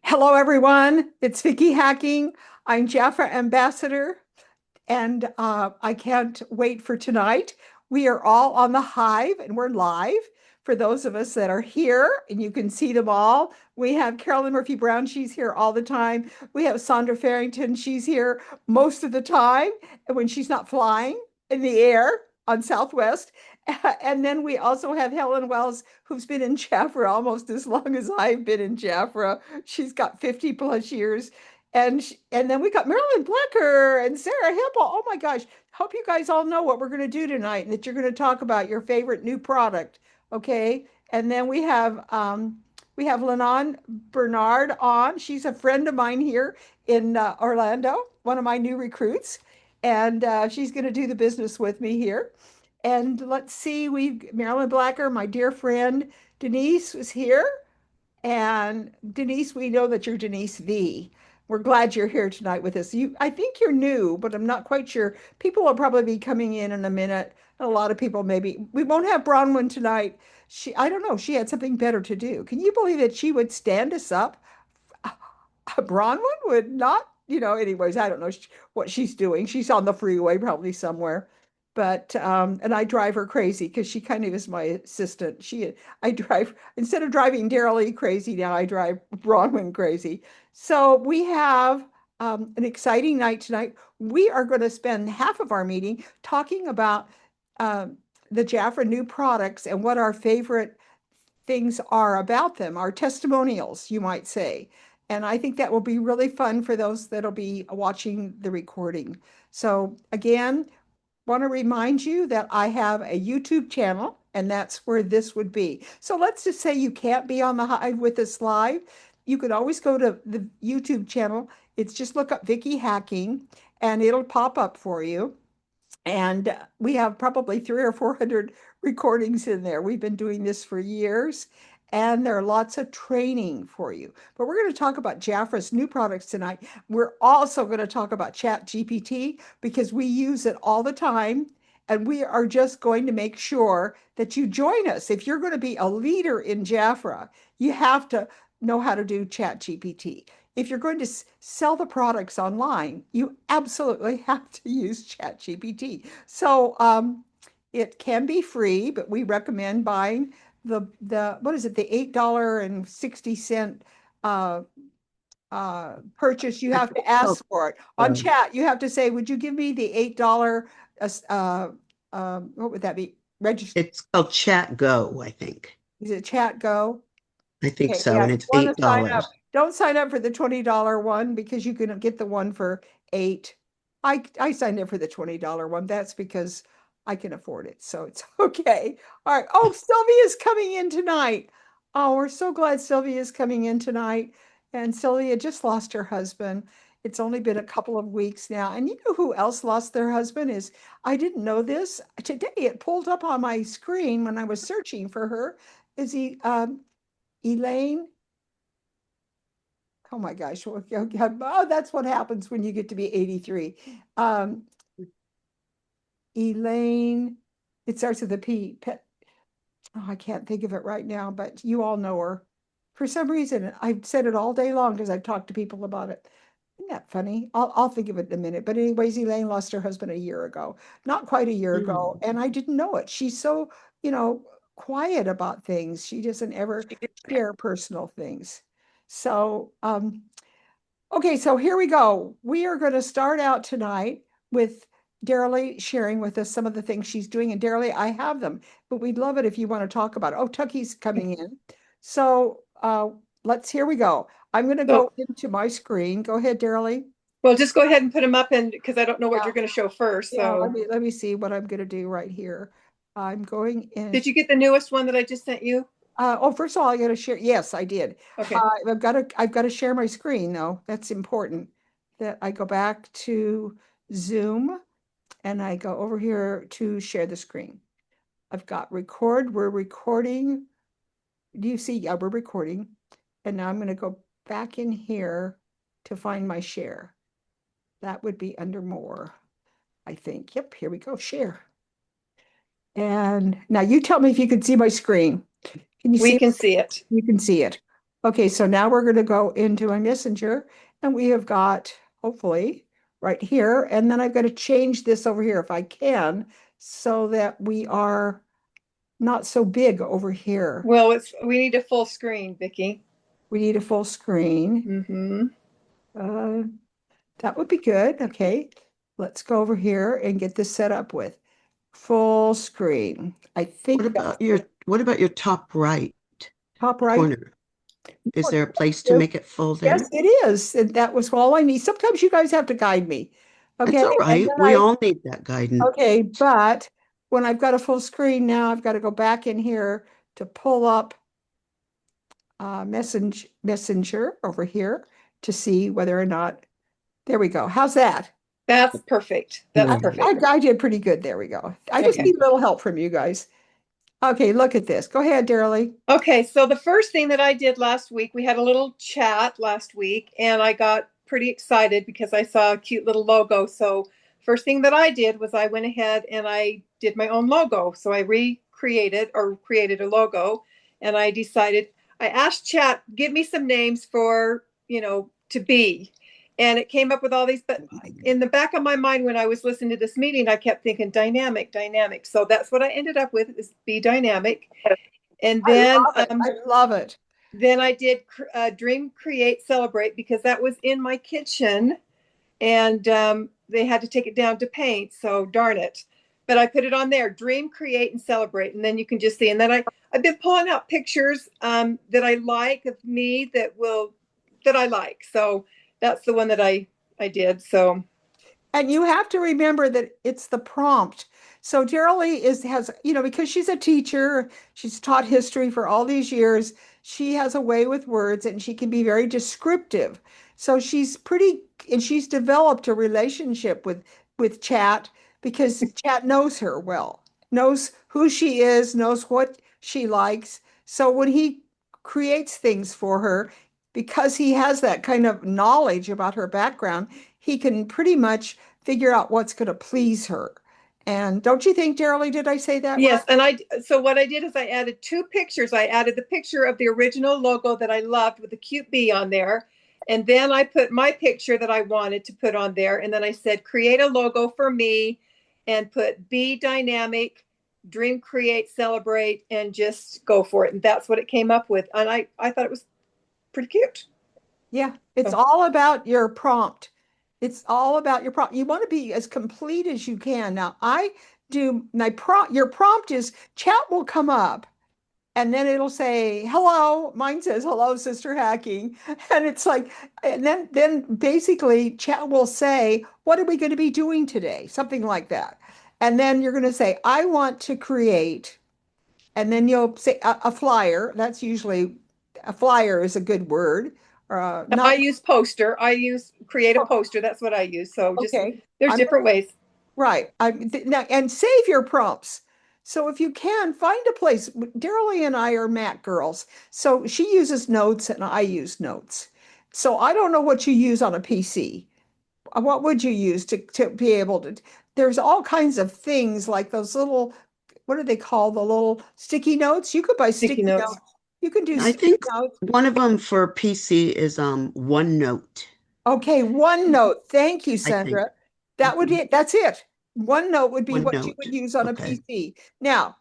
Hello, everyone. It's Vicky Hacking. I'm Jaffa Ambassador, and I can't wait for tonight. We are all on the Hive, and we're live. For those of us that are here, and you can see them all, we have Carolyn Murphy Brown. She's here all the time. We have Sandra Farrington. She's here most of the time, and when she's not flying in the air on Southwest. And then we also have Helen Wells, who's been in Jaffra almost as long as I've been in Jaffra. She's got 50 plus years. And then we got Marilyn Blecker and Sarah Hipple. Oh my gosh. Hope you guys all know what we're going to do tonight and that you're going to talk about your favorite new product. Okay. And then we have Lennon Bernard on. She's a friend of mine here in Orlando, one of my new recruits. And she's going to do the business with me here. And let's see, we Marilyn Blacker, my dear friend Denise was here. And Denise, we know that you're Denise V. We're glad you're here tonight with us. I think you're new, but I'm not quite sure. People will probably be coming in a minute. A lot of people maybe. We won't have Bronwyn tonight. I don't know, she had something better to do. Can you believe that she would stand us up? Bronwyn would not, anyways, I don't know what she's doing. She's on the freeway probably somewhere. But and I drive her crazy because she kind of is my assistant. I drive instead of driving Darylee crazy now, I drive Bronwyn crazy. So we have an exciting night tonight. We are going to spend half of our meeting talking about the Jaffra new products and what our favorite things are about them, our testimonials, you might say. And I think that will be really fun for those that'll be watching the recording. So again, want to remind you that I have a YouTube channel, and that's where this would be. So let's just say you can't be on the Hive with us live. You could always go to the YouTube channel. It's just look up Vicky Hacking, and it'll pop up for you. And we have probably 300 or 400 recordings in there. We've been doing this for years, and there are lots of training for you. But we're going to talk about Jaffra's new products tonight. We're also going to talk about Chatgpt because we use it all the time. And we are just going to make sure that you join us. If you're going to be a leader in Jaffra, you have to know how to do Chatgpt. If you're going to sell the products online, you absolutely have to use ChatGPT. So it can be free, but we recommend buying the what is it, the $8.60 purchase. You have to ask for it. On chat, you have to say, would you give me the $8 what would that be? Register. It's called Chat Go, I think. Is it Chat Go? I think Okay, so, yeah, and you it's want eight to sign up. dollars. Don't sign up for the $20 one because you can get the one for 8. I signed up for the $20 one. That's because I can afford it. So it's okay. All right. Oh, Sylvia's coming in tonight. Oh, we're so glad Sylvia's coming in tonight. And Sylvia just lost her husband. It's only been a couple of weeks now. And you know who else lost their husband is I didn't know this. Today it pulled up on my screen when I was searching for her. Is he Elaine? Oh my gosh. Oh, that's what happens when you get to be 83. Um, Elaine, it starts with a P. Oh, I can't think of it right now, but you all know her. For some reason, I've said it all day long because I've talked to people about it. Isn't that funny? I'll think of it in a minute. But anyways, Elaine lost her husband a year ago, not quite a year ago, Mm. and I didn't know it. She's so, you know, quiet about things. She doesn't ever share personal things. So, okay, so here we go. We are going to start out tonight with Darylee sharing with us some of the things she's doing. And Darylee, I have them, but we'd love it if you want to talk about it. Oh, Tucky's coming in. So here we go. I'm going to So, go into my screen. Go ahead, Darylee. well, just go ahead and put them up, and because I don't know what Yeah, you're going to show first. yeah. So, Let me see what I'm going to do right here. I'm going in. did you get the newest one that I just sent you? Oh, first of all, I got to share. Yes, I did. Okay. I've got to share my screen though. That's important that I go back to Zoom and I go over here to share the screen. I've got record. We're recording. Do you see? Yeah, we're recording. And now I'm going to go back in here to find my share. That would be under more, I think. Yep, here we go. Share. And now you tell me if you can see my screen. Can you We see? can see it. You can see it. Okay, so now we're going to go into a messenger and we have got, hopefully, right here. And then I've got to change this over here if I can, so that we are not so big over here. Well, we need a full screen, Vicki. We need a full screen. Mm-hmm. Uh, that would be good. Okay, let's go over here and get this set up with full screen. I think that's What about your top right top right. corner? Is there a place to Yes. make it full Yes, there? it is. And that was all I need. Sometimes you guys have to guide me. Okay. It's all And right. then We all need that guidance. okay, but when I've got a full screen now, I've got to go back in here to pull up messenger over here to see whether or not, there we go. How's that? That's perfect. That's Yeah. perfect. I did pretty good. There we go. I just Okay. need a little help from you guys. Okay, look at this. Go ahead, Darylee. Okay, so the first thing that I did last week, we had a little chat last week, and I got pretty excited because I saw a cute little logo. So first thing that I did was I went ahead and I did my own logo. So I created a logo, and I asked Chat, give me some names for, to be. And it came up with all these, but in the back of my mind, when I was listening to this meeting, I kept thinking dynamic. So that's what I ended up with, is be dynamic. And then I love it. Then I did Dream, Create, Celebrate, because that was in my kitchen, and they had to take it down to paint. So darn it. But I put it on there, Dream, Create, and Celebrate. And then you can just see. And then I've been pulling out pictures that I like of me that I like. So that's the one that I did. So, and you have to remember that it's the prompt. So Darylee has, because she's a teacher, she's taught history for all these years. She has a way with words and she can be very descriptive. So and she's developed a relationship with Chat because Chat knows her well, knows who she is, knows what she likes. So when he creates things for her, because he has that kind of knowledge about her background, he can pretty much figure out what's going to please her. And don't you think, Darylee, did I say that yes. right? And so what I did is I added 2 pictures. I added the picture of the original logo that I loved with the cute bee on there. And then I put my picture that I wanted to put on there. And then I said, create a logo for me, and put be dynamic, dream, create, celebrate, and just go for it. And that's what it came up with. And I thought it was pretty cute. Yeah, it's all about your prompt. It's all about your prompt. You want to be as complete as you can. Now, I do my prompt. Your prompt is chat will come up and then it'll say, hello. Mine says, hello, Sister Hacking. And it's like, and then basically chat will say, what are we going to be doing today? Something like that. And then you're going to say, I want to create, and then you'll say a flyer. That's usually, a flyer is a good word. I Not use poster. I use create a poster. That's what I use. So just okay. there's I'm different ways. right. Now, and save your prompts. So if you can find a place, Darylee and I are Mac girls. So she uses notes and I use notes. So I don't know what you use on a PC. What would you use to be able to? There's all kinds of things like those little, what do they call the little sticky notes? You could buy Sticky sticky notes. notes. You can do I sticky think notes. one of them for PC is OneNote, Okay, OneNote. Thank you, I think. Sandra. That would Mhm. it. That's it. OneNote would be what you OneNote. would use on a Okay. PC. Now,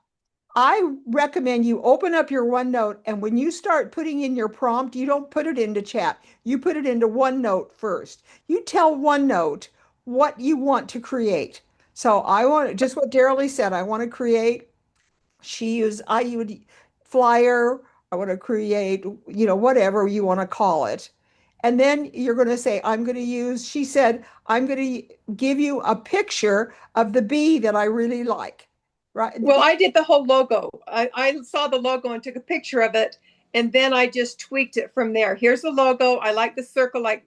I recommend you open up your OneNote, and when you start putting in your prompt, you don't put it into chat. You put it into OneNote first. You tell OneNote what you want to create. So I want just what Darylee said. I want to create. I would flyer. I want to create, whatever you want to call it. And then you're going to say, she said, I'm going to give you a picture of the bee that I really like. Right. Well, I did the whole logo. I saw the logo and took a picture of it, and then I just tweaked it from there. Here's the logo. I like the circle, I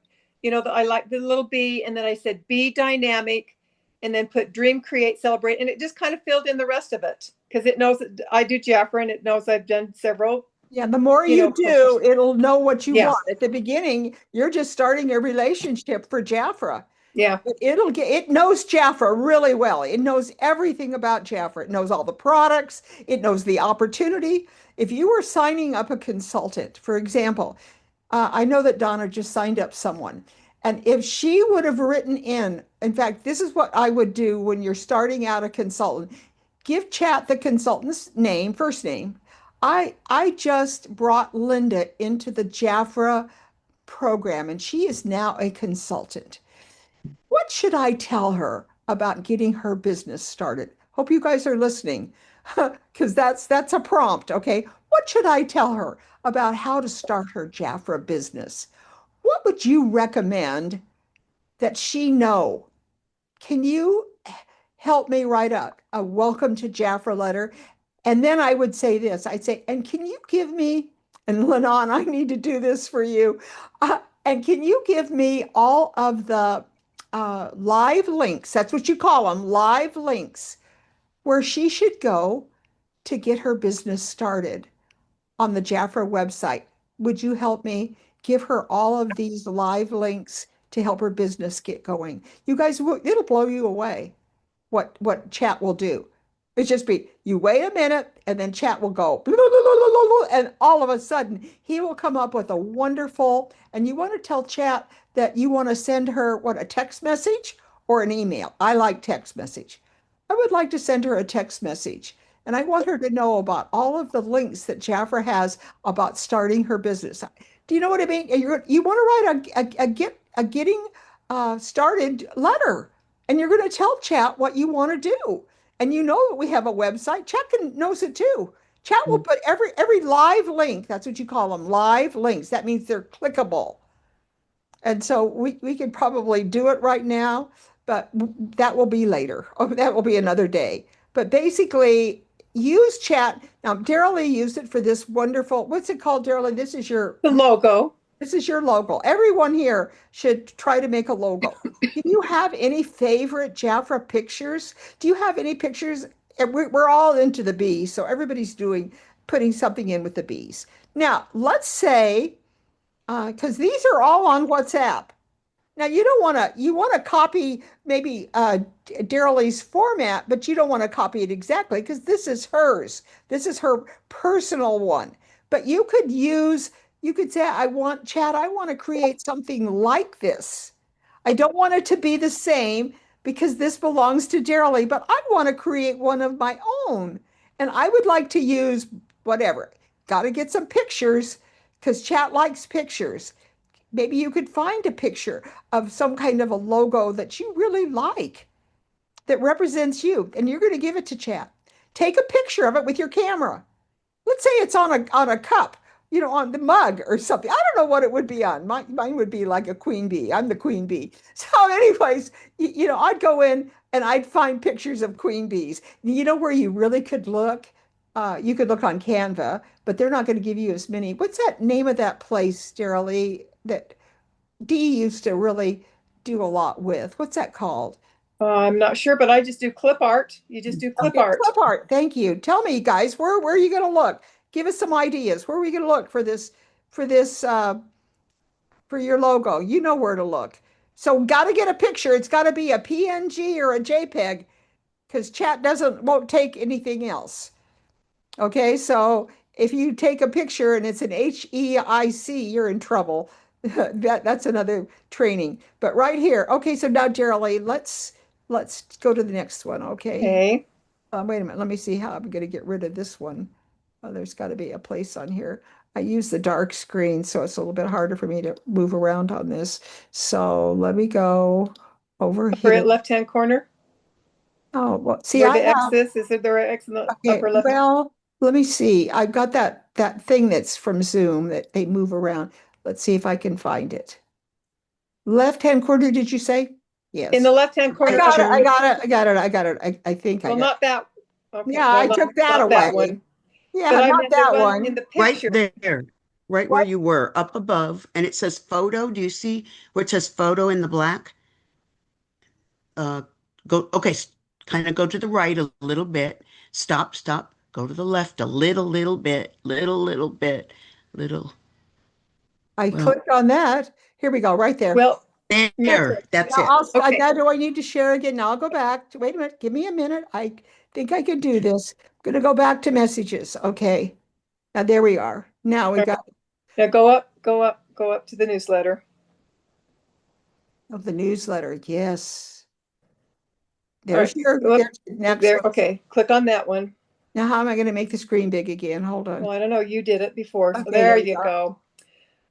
like the little bee, and then I said be dynamic, and then put dream, create, celebrate, and it just kind of filled in the rest of it because it knows that I do Jafra, and it knows I've done several. Yeah, the more You you know, do, it'll know what you yeah, want. At the beginning, you're just starting a relationship for Jafra. yeah. It knows Jaffa really well. It knows everything about Jaffa. It knows all the products. It knows the opportunity. if you were signing up a consultant, for example, I know that Donna just signed up someone. And if she would have written in fact, this is what I would do when you're starting out a consultant. Give chat the consultant's name, first name. I just brought Linda into the Jafra program, and she is now a consultant. What should I tell her about getting her business started? Hope you guys are listening, because that's a prompt, okay? What should I tell her about how to start her Jafra business? What would you recommend that she know? Can you help me write a welcome to Jafra letter? And then I would say this, I'd say, and can you give me, and Lennon, I need to do this for you. And can you give me all of the live links? That's what you call them, live links, where she should go to get her business started on the Jafra website. Would you help me give her all of these live links to help her business get going? You guys, it'll blow you away what chat will do. It's just be, you wait a minute and then chat will go, and all of a sudden he will come up with a wonderful, and you want to tell chat that you want to send her what, a text message or an email. I like text message. I would like to send her a text message. And I want her to know about all of the links that Jafra has about starting her business. Do you know what I mean? You want to write a getting started letter, and you're going to tell chat what you want to do. And you know that we have a website. Chat knows it too. Chat will put every live link. That's what you call them, live links. That means they're clickable. And so we could probably do it right now, but that will be later. Oh, that will be another day. But basically, use chat. Now, Darylee used it for this wonderful, what's it called, Darylee? The logo. This is your logo. Everyone here should try to make a logo. Do you have any favorite Jafra pictures? Do you have any pictures? We're all into the bees, so everybody's putting something in with the bees. Now, let's say, because these are all on WhatsApp. Now you want to copy maybe Darylee's format, but you don't want to copy it exactly because this is hers. This is her personal one. But you could say, I want to create something like this. I don't want it to be the same because this belongs to Darylee, but I want to create one of my own. And I would like to use whatever. Got to get some pictures because chat likes pictures. Maybe you could find a picture of some kind of a logo that you really like that represents you, and you're going to give it to chat. Take a picture of it with your camera. Let's say it's on a cup, on the mug or something. I don't know what it would be on. Mine would be like a queen bee. I'm the queen bee. So anyways, I'd go in and I'd find pictures of queen bees. You know where you really could look? You could look on Canva, but they're not going to give you as many. What's that name of that place, Darylee, that Dee used to really do a lot with? What's that called? I'm not sure, but I just do clip art. You just do clip art. Clip art. Thank you. Tell me, guys, where are you going to look? Give us some ideas. Where are we going to look for this for your logo? You know where to look. So got to get a picture. It's got to be a PNG or a JPEG because chat won't take anything else. Okay, so if you take a picture and it's an HEIC, you're in trouble. That's another training. But right here, okay. So now, Darylee, let's go to the next one. Okay. Okay. Wait a minute. Let me see how I'm going to get rid of this one. Oh, there's got to be a place on here. I use the dark screen, so it's a little bit harder for me to move around on this. So let me go over Upper here. left-hand corner. Oh, well, see, Where I the have. X is there the X in the Okay, upper left? well, let me see. I've got that thing that's from Zoom that they move around. Let's see if I can find it. Left-hand corner, did you say? Yes. In the left-hand corner. I got it. I think I Well, got not that. Okay. Yeah, well, I not, took that not away. that one. Yeah, But I not meant the that one one. in the Right picture. there, right where you were, up above, and it says photo. Do you see where it says photo in the black? Go, okay, kind of go to the right a little bit. Stop, stop. Go to the left a little bit, little bit, little. I Well, clicked on that. Here we go, right there. Well, there, that's Now, it. okay. now do I need to share again? Now I'll go back. Wait a minute. Give me a minute. I think I can do this. I'm going to go back to messages. Okay. Now there we are. Now we got Now go up, go up, go up to the newsletter. of the newsletter. Yes. All right. There's your next There. one. Okay. Click on that one. Now how am I going to make the screen big again? Hold on. Well, I don't know. You did it before. So Okay, there you you go.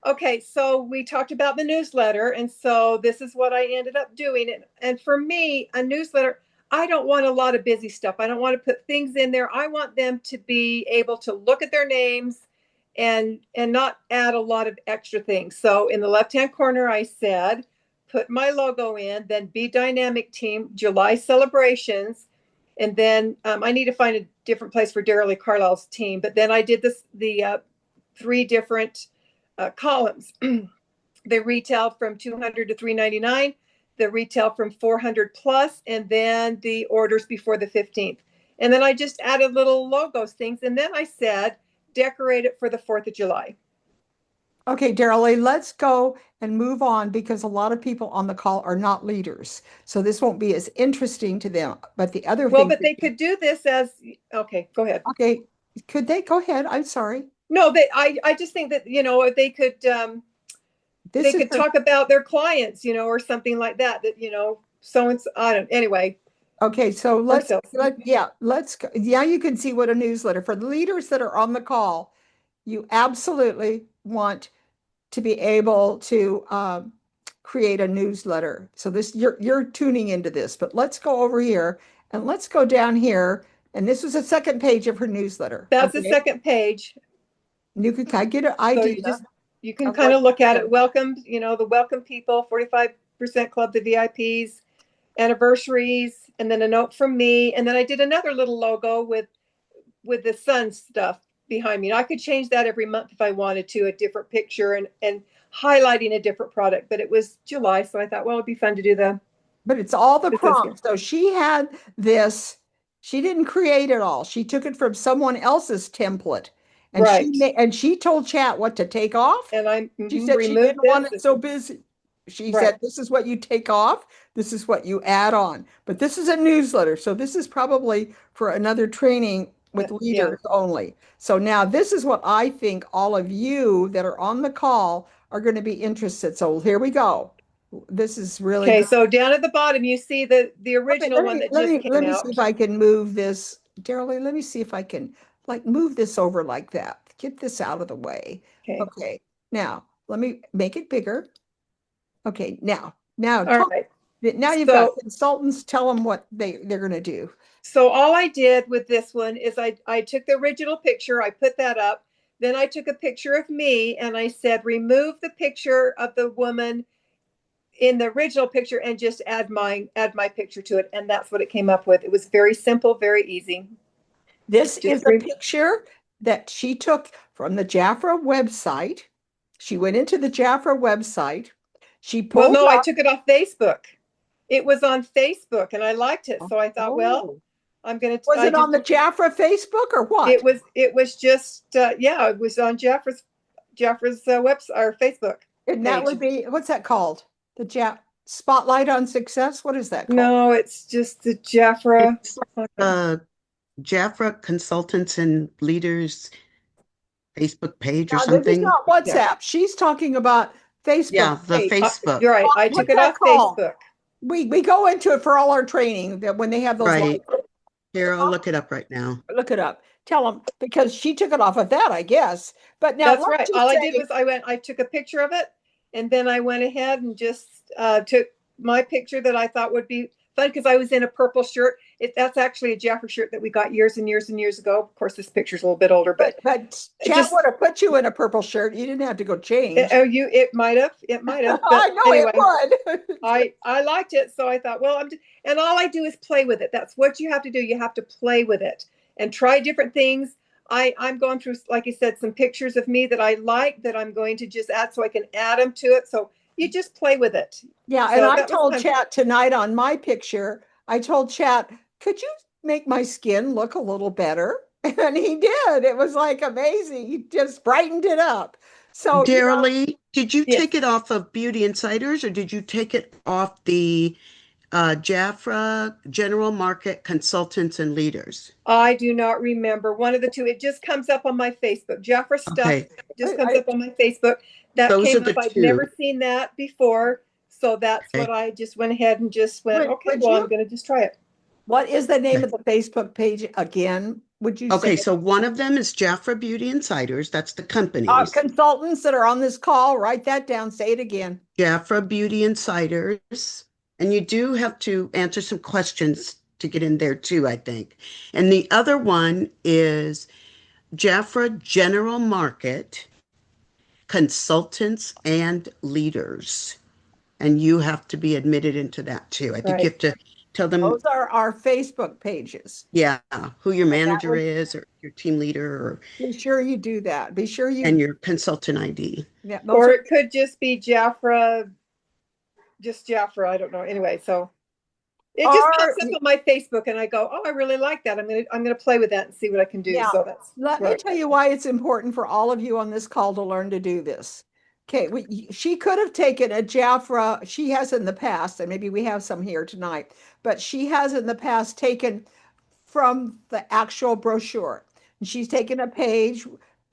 Okay, so we talked about the newsletter, and so this is what I ended up doing. And for me, a newsletter, I don't want a lot of busy stuff. I don't want to put things in there. I want them to be able to look at their names and not add a lot of extra things. So in the left-hand corner, I said, put my logo in, then Be Dynamic Team, July celebrations. And then I need to find a different place for Darylee Carlisle's team. But then I did the 3 different columns. They retail from 200 to 399, the retail from 400 plus, and then the orders before the 15th. And then I just added little logos things. And then I said, decorate it for the 4th of July. Okay, Darylee, let's go and move on because a lot of people on the call are not leaders. So this won't be as interesting to them. But the other Well, thing. but they could do this as, okay, go ahead. Okay, could they? Go ahead. I'm sorry. No, I just think that, if they could, they could talk about their clients, or something like that, so and so, I don't, anyway. Okay, so let's go. Yeah, you can see what a newsletter for the leaders that are on the call. You absolutely want to be able to create a newsletter. So this you're tuning into this, but let's go over here and let's go down here. And this was the second page of her newsletter. That's the second page. You can kind of get an idea. So you can kind of look at it. Welcome, the welcome people, 45% club, the VIPs, anniversaries, and then a note from me. And then I did another little logo with the sun stuff behind me. And I could change that every month if I wanted to, a different picture and highlighting a different product. But it was July, so I thought, well, it'd be fun to do but it's all the prompts. So she had this, she didn't create it all. She took it from someone else's template. And she told chat what to take off. And she said she didn't want it so busy. She said, this is what you take off. This is what you add on. But this is a newsletter. So this is probably for another training with leaders only. So now this is what I think all of you that are on the call are going to be interested. So here we go. This is really okay. Good. So down at the bottom, you see the original one that just came out. Let me see if I can move this. Darylee, let me see if I can move this over like that. Get this out of the way. Okay. Now, let me make it bigger. Okay. Now, all right. Now you've got consultants. Tell them what they're going to do. So all I did with this one is I took the original picture. I put that up. Then I took a picture of me and I said, remove the picture of the woman in the original picture and just add my picture to it. And that's what it came up with. It was very simple, very easy. This is a picture that she took from the Jafra website. She went into the Jafra website. She pulled. Well, no, I took it off Facebook. It was on Facebook, and I liked it, so I thought, well, I'm going to. Was it on the Jafra Facebook or what? It was just it was on Jafra's website or Facebook. And that would be, what's that called? The Spotlight on Success. What is that called? No, it's just the Jafra. Jafra Consultants and Leaders Facebook page or something. This is not WhatsApp. Yeah. She's talking about Facebook. Yeah, the Facebook. You're right. I took it off Facebook. We go into it for all our training that when they have those. Right. Here, I'll look it up right now. Look it up. Tell them because she took it off of that, I guess. But now that's right. All I did was I took a picture of it, and then I went ahead and just took my picture that I thought would be fun because I was in a purple shirt. That's actually a Jafra shirt that we got years and years and years ago. Of course, this picture's a little bit older, but Chat would have put you in a purple shirt. You didn't have to go change. It might have. I know anyway, it would. I liked it, so I thought, well, and all I do is play with it. That's what you have to do. You have to play with it and try different things. I'm going through, like I said, some pictures of me that I like that I'm going to just add so I can add them to it. So you just play with it. Yeah, so and I told Chat tonight on my picture, I told Chat, could you make my skin look a little better? And he did. It was like amazing. He just brightened it up. So Darylee, did you take it off of Beauty Insiders or did you take it off the Jafra General Market Consultants and Leaders. I do not remember. One of the two. It just comes up on my Facebook. Jafra stuff Okay, just comes up on my Facebook. That those came are up. the I'd two. never seen that before. So that's Okay. what I just went ahead and just went, okay, Would well, you? I'm going to just try it. What is the name Okay. of the Facebook page again? Would you say Okay, so one of them is Jafra Beauty Insiders. That's the companies. consultants that are on this call? Write that down. Say it again. Jafra Beauty Insiders. And you do have to answer some questions to get in there too, I think. And the other one is Jafra General Market Consultants and Leaders. And you have to be admitted into that too. I think you Right. have to tell them, Those are our Facebook pages. yeah, who your And that manager would is or your team leader or, be sure you do that. Be sure and you, your consultant ID. yeah, those Or are, it could just be Jafra, just Jafra. I don't know. Anyway, so it just pops are, up on my Facebook and I go, oh, I really like that. I'm gonna play with that and see what I can do. now, So that's let me tell you why it's important for all of you on this call to learn to do this. Okay, she could have taken a Jafra, she has in the past, and maybe we have some here tonight, but she has in the past taken from the actual brochure. And she's taken a page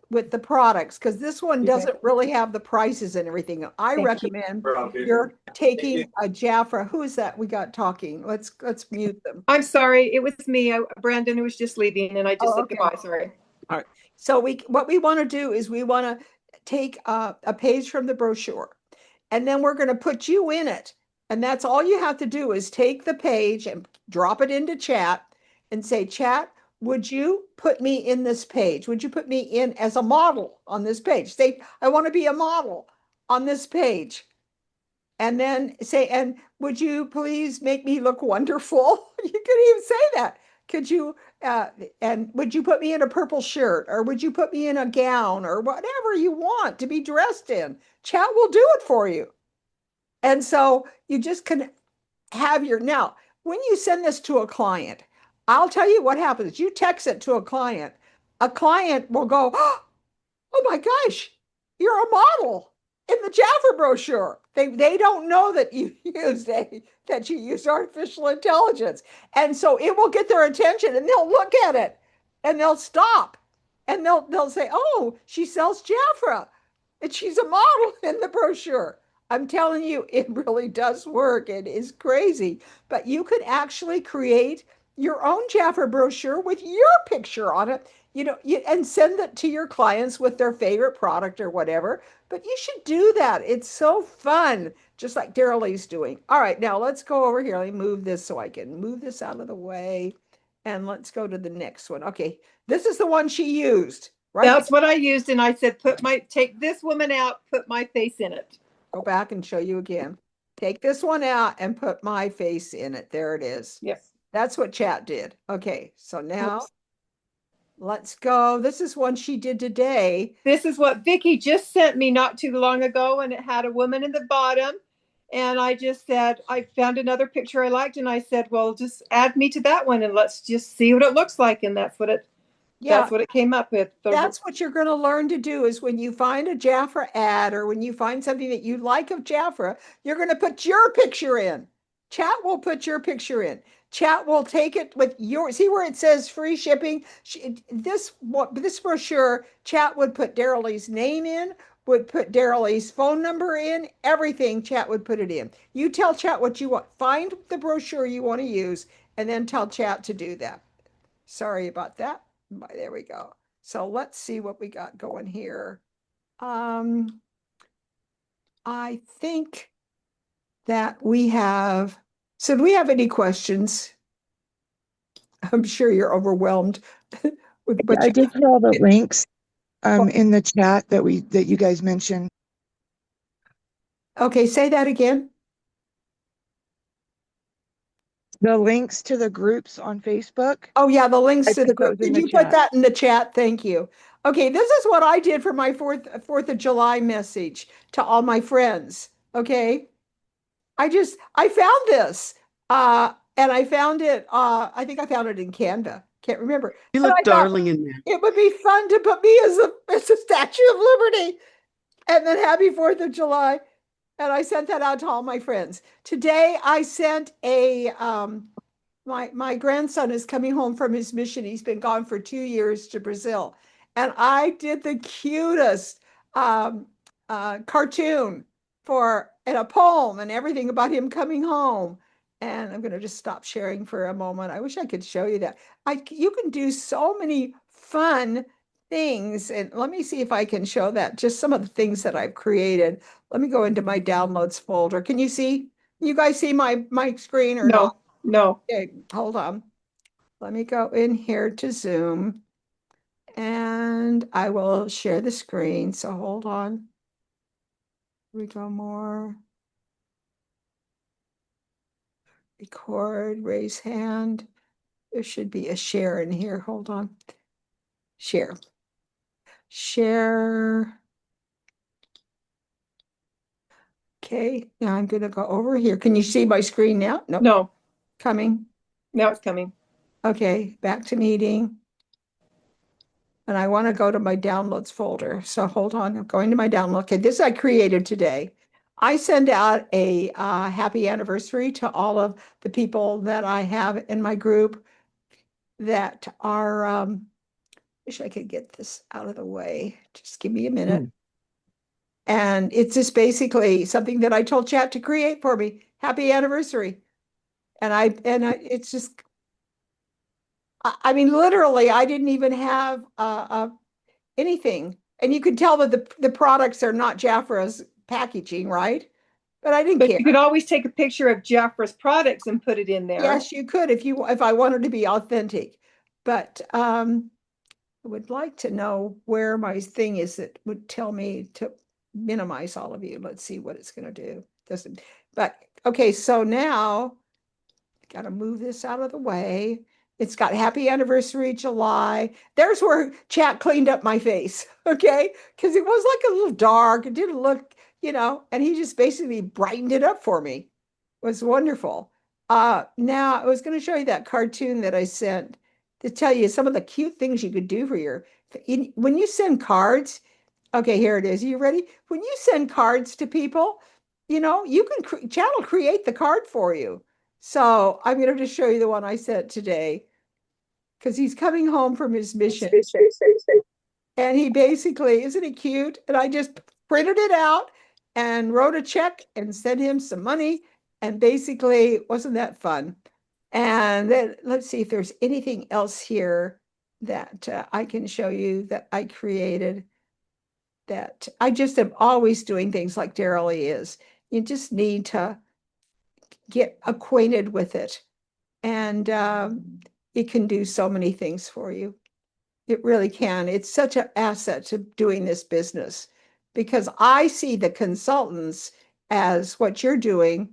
with the products because this one doesn't really have the prices and everything. I recommend you're taking a Jafra. Who is that we got talking? Let's mute them. I'm sorry, it was me, Brandon, who was just leaving, and I just said okay. goodbye. Sorry. All right. So what we want to do is we want to take a page from the brochure, and then we're going to put you in it. And that's all you have to do is take the page and drop it into chat and say, chat, would you put me in this page? Would you put me in as a model on this page? Say, I want to be a model on this page. And then say, and would you please make me look wonderful? You could even say that. Could you, and would you put me in a purple shirt or would you put me in a gown or whatever you want to be dressed in? Chat will do it for you. And so you just can have your, now, when you send this to a client, I'll tell you what happens. You text it to a client will go, oh my gosh, you're a model in the Jaffa brochure. They don't know that you use artificial intelligence. And so it will get their attention and they'll look at it and they'll stop and they'll say, oh, she sells Jaffa and she's a model in the brochure. I'm telling you, it really does work. It is crazy. But you could actually create your own Jaffa brochure with your picture on it, and send it to your clients with their favorite product or whatever. But you should do that. It's so fun, just like Darylee's doing. All right, now let's go over here. Let me move this so I can move this out of the way. And let's go to the next one. Okay, this is the one she used, right? That's what I used, and I said, take this woman out, put my face in it. Go back and show you again. Take this one out and put my face in it. There it is. Yes. That's what chat did. Okay, so now let's go. This is one she did today. This is what Vicki just sent me not too long ago, and it had a woman in the bottom. And I just said, I found another picture I liked, and I said, well, just add me to that one, and let's just see what it looks like. And that's what it came up with. That's what you're going to learn to do is when you find a Jafra ad or when you find something that you like of Jafra, you're going to put your picture in. Chat will put your picture in. Chat will take it with your, see where it says free shipping? This brochure, chat would put Darylee's name in, would put Darylee's phone number in, everything chat would put it in. You tell chat what you want. Find the brochure you want to use and then tell chat to do that. Sorry about that. There we go. So let's see what we got going here. I think that we have, so do we have any questions? I'm sure you're overwhelmed with what I did put all the links in the chat that you guys mentioned. Okay, say that again. The links to the groups on Facebook. Oh yeah, the links I to the put those group. in Did the you put chat. that in the chat? Thank you. Okay, this is what I did for my 4th of July message to all my friends. Okay. I found this. And I found it, I think I found it in Canva. Can't remember. You But look I thought darling in there. it would be fun to put me as a Statue of Liberty and then happy 4th of July. And I sent that out to all my friends. Today I sent a my grandson is coming home from his mission. He's been gone for 2 years to Brazil. And I did the cutest um, cartoon for and a poem and everything about him coming home. And I'm going to just stop sharing for a moment. I wish I could show you that. You can do so many fun things. And let me see if I can show that. Just some of the things that I've created. Let me go into my downloads folder. Can you see? You guys see my screen or not? No. Okay, hold on. Let me go in here to Zoom and I will share the screen. So hold on. We go more. Record, raise hand. There should be a share in here. Hold on. Share. Share. Okay, now I'm going to go over here. Can you see my screen now? Nope. No. Coming. Now it's coming. Okay, back to meeting. And I want to go to my downloads folder. So hold on, I'm going to my download. Okay, this I created today. I send out a happy anniversary to all of the people that I have in my group that are, wish I could get this out of the way. Just give me a minute. And it's just basically something that I told Chat to create for me. Happy anniversary. It's just, I mean, literally, I didn't even have anything. And you could tell that the products are not Jafra's packaging, right? But I didn't But care. you could always take a picture of Jafra's products and put it in there. Yes, you could if I wanted to be authentic. But I would like to know where my thing is that would tell me to minimize all of you. Let's see what it's going to do. Doesn't, but okay, so now got to move this out of the way. It's got happy anniversary July. There's where Chat cleaned up my face, okay? Because it was like a little dark. It didn't look, and he just basically brightened it up for me. It was wonderful. Now I was going to show you that cartoon that I sent to tell you some of the cute things you could do for when you send cards. Okay, here it is. Are you ready? When you send cards to people, you can Chat will create the card for you. So I'm going to just show you the one I sent today because he's coming home from his mission. And he basically, isn't it cute? And I just printed it out and wrote a check and sent him some money. And basically, wasn't that fun? And then let's see if there's anything else here that I can show you that I created that I just am always doing things like Darylee is. You just need to get acquainted with it. And it can do so many things for you. It really can. It's such an asset to doing this business because I see the consultants as what you're doing.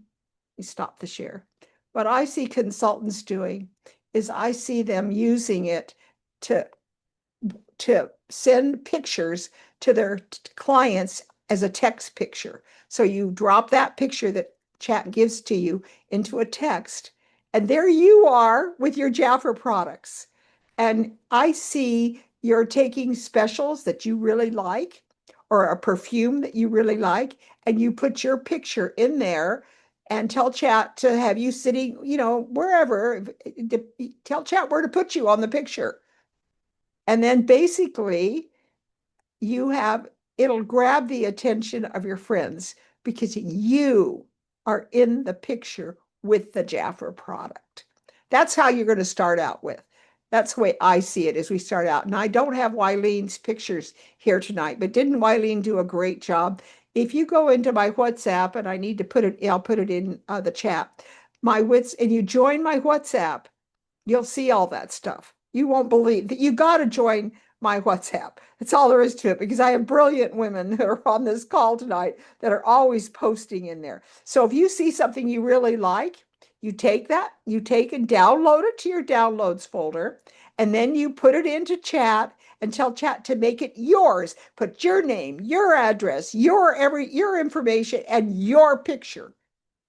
You stop the share. What I see consultants doing is I see them using it to send pictures to their clients as a text picture. So you drop that picture that Chat gives to you into a text, and there you are with your Jafra products. And I see you're taking specials that you really like or a perfume that you really like, and you put your picture in there and tell Chat to have you sitting, wherever, tell Chat where to put you on the picture. And then basically it'll grab the attention of your friends because you are in the picture with the Jafra product. That's how you're going to start out with. That's the way I see it as we start out. And I don't have Wileen's pictures here tonight, but didn't Wileen do a great job? If you go into my WhatsApp, and I need to put it, I'll put it in the chat, and you join my WhatsApp, you'll see all that stuff. You won't believe that. You got to join my WhatsApp. That's all there is to it because I have brilliant women that are on this call tonight that are always posting in there. So if you see something you really like, you take and download it to your downloads folder, and then you put it into Chat and tell Chat to make it yours. Put your name, your address, your information, and your picture,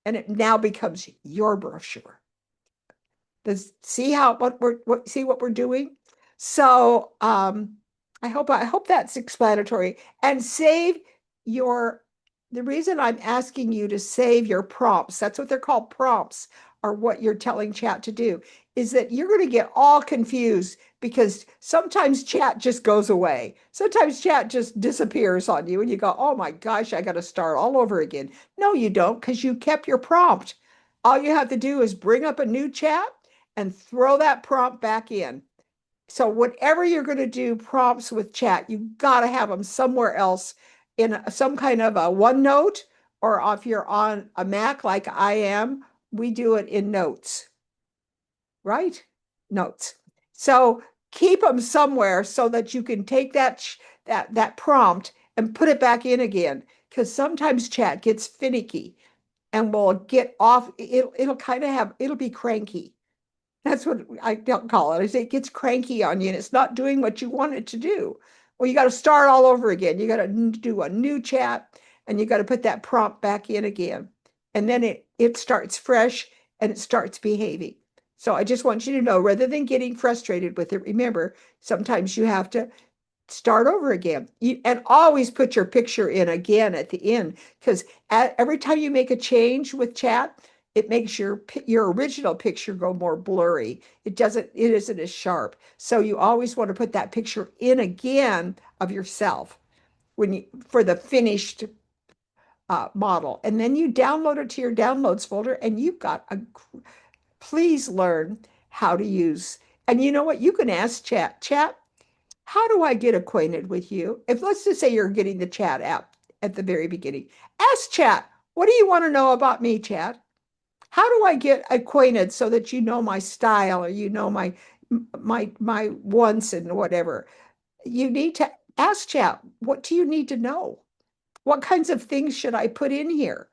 and it now becomes your brochure. See what we're doing. So I hope that's explanatory. And save your the reason I'm asking you to save your prompts, that's what they're called, prompts, are what you're telling chat to do, is that you're going to get all confused because sometimes chat just goes away. Sometimes chat just disappears on you and you go, oh my gosh, I got to start all over again. No, you don't, because you kept your prompt. All you have to do is bring up a new chat and throw that prompt back in. So whatever you're going to do prompts with chat, you got to have them somewhere else in some kind of a OneNote, or if you're on a Mac like I am, we do it in notes, right? Notes. So keep them somewhere so that you can take that prompt and put it back in again, because sometimes chat gets finicky and will get off. It'll kind of have, it'll be cranky. That's what I don't call it. I say it gets cranky on you and it's not doing what you want it to do. Well, you got to start all over again. You got to do a new chat and you got to put that prompt back in again. And then it starts fresh and it starts behaving. So I just want you to know, rather than getting frustrated with it, remember, sometimes you have to start over again. And always put your picture in again at the end, because every time you make a change with chat, it makes your original picture go more blurry. It isn't as sharp. So you always want to put that picture in again of yourself for the finished model. And then you download it to your downloads folder and you've got please learn how to use. And you know what? You can ask chat, how do I get acquainted with you? If let's just say you're getting the chat app at the very beginning, ask chat, what do you want to know about me, chat? How do I get acquainted so that you know my style, or you know my wants and whatever? You need to ask chat, what do you need to know? What kinds of things should I put in here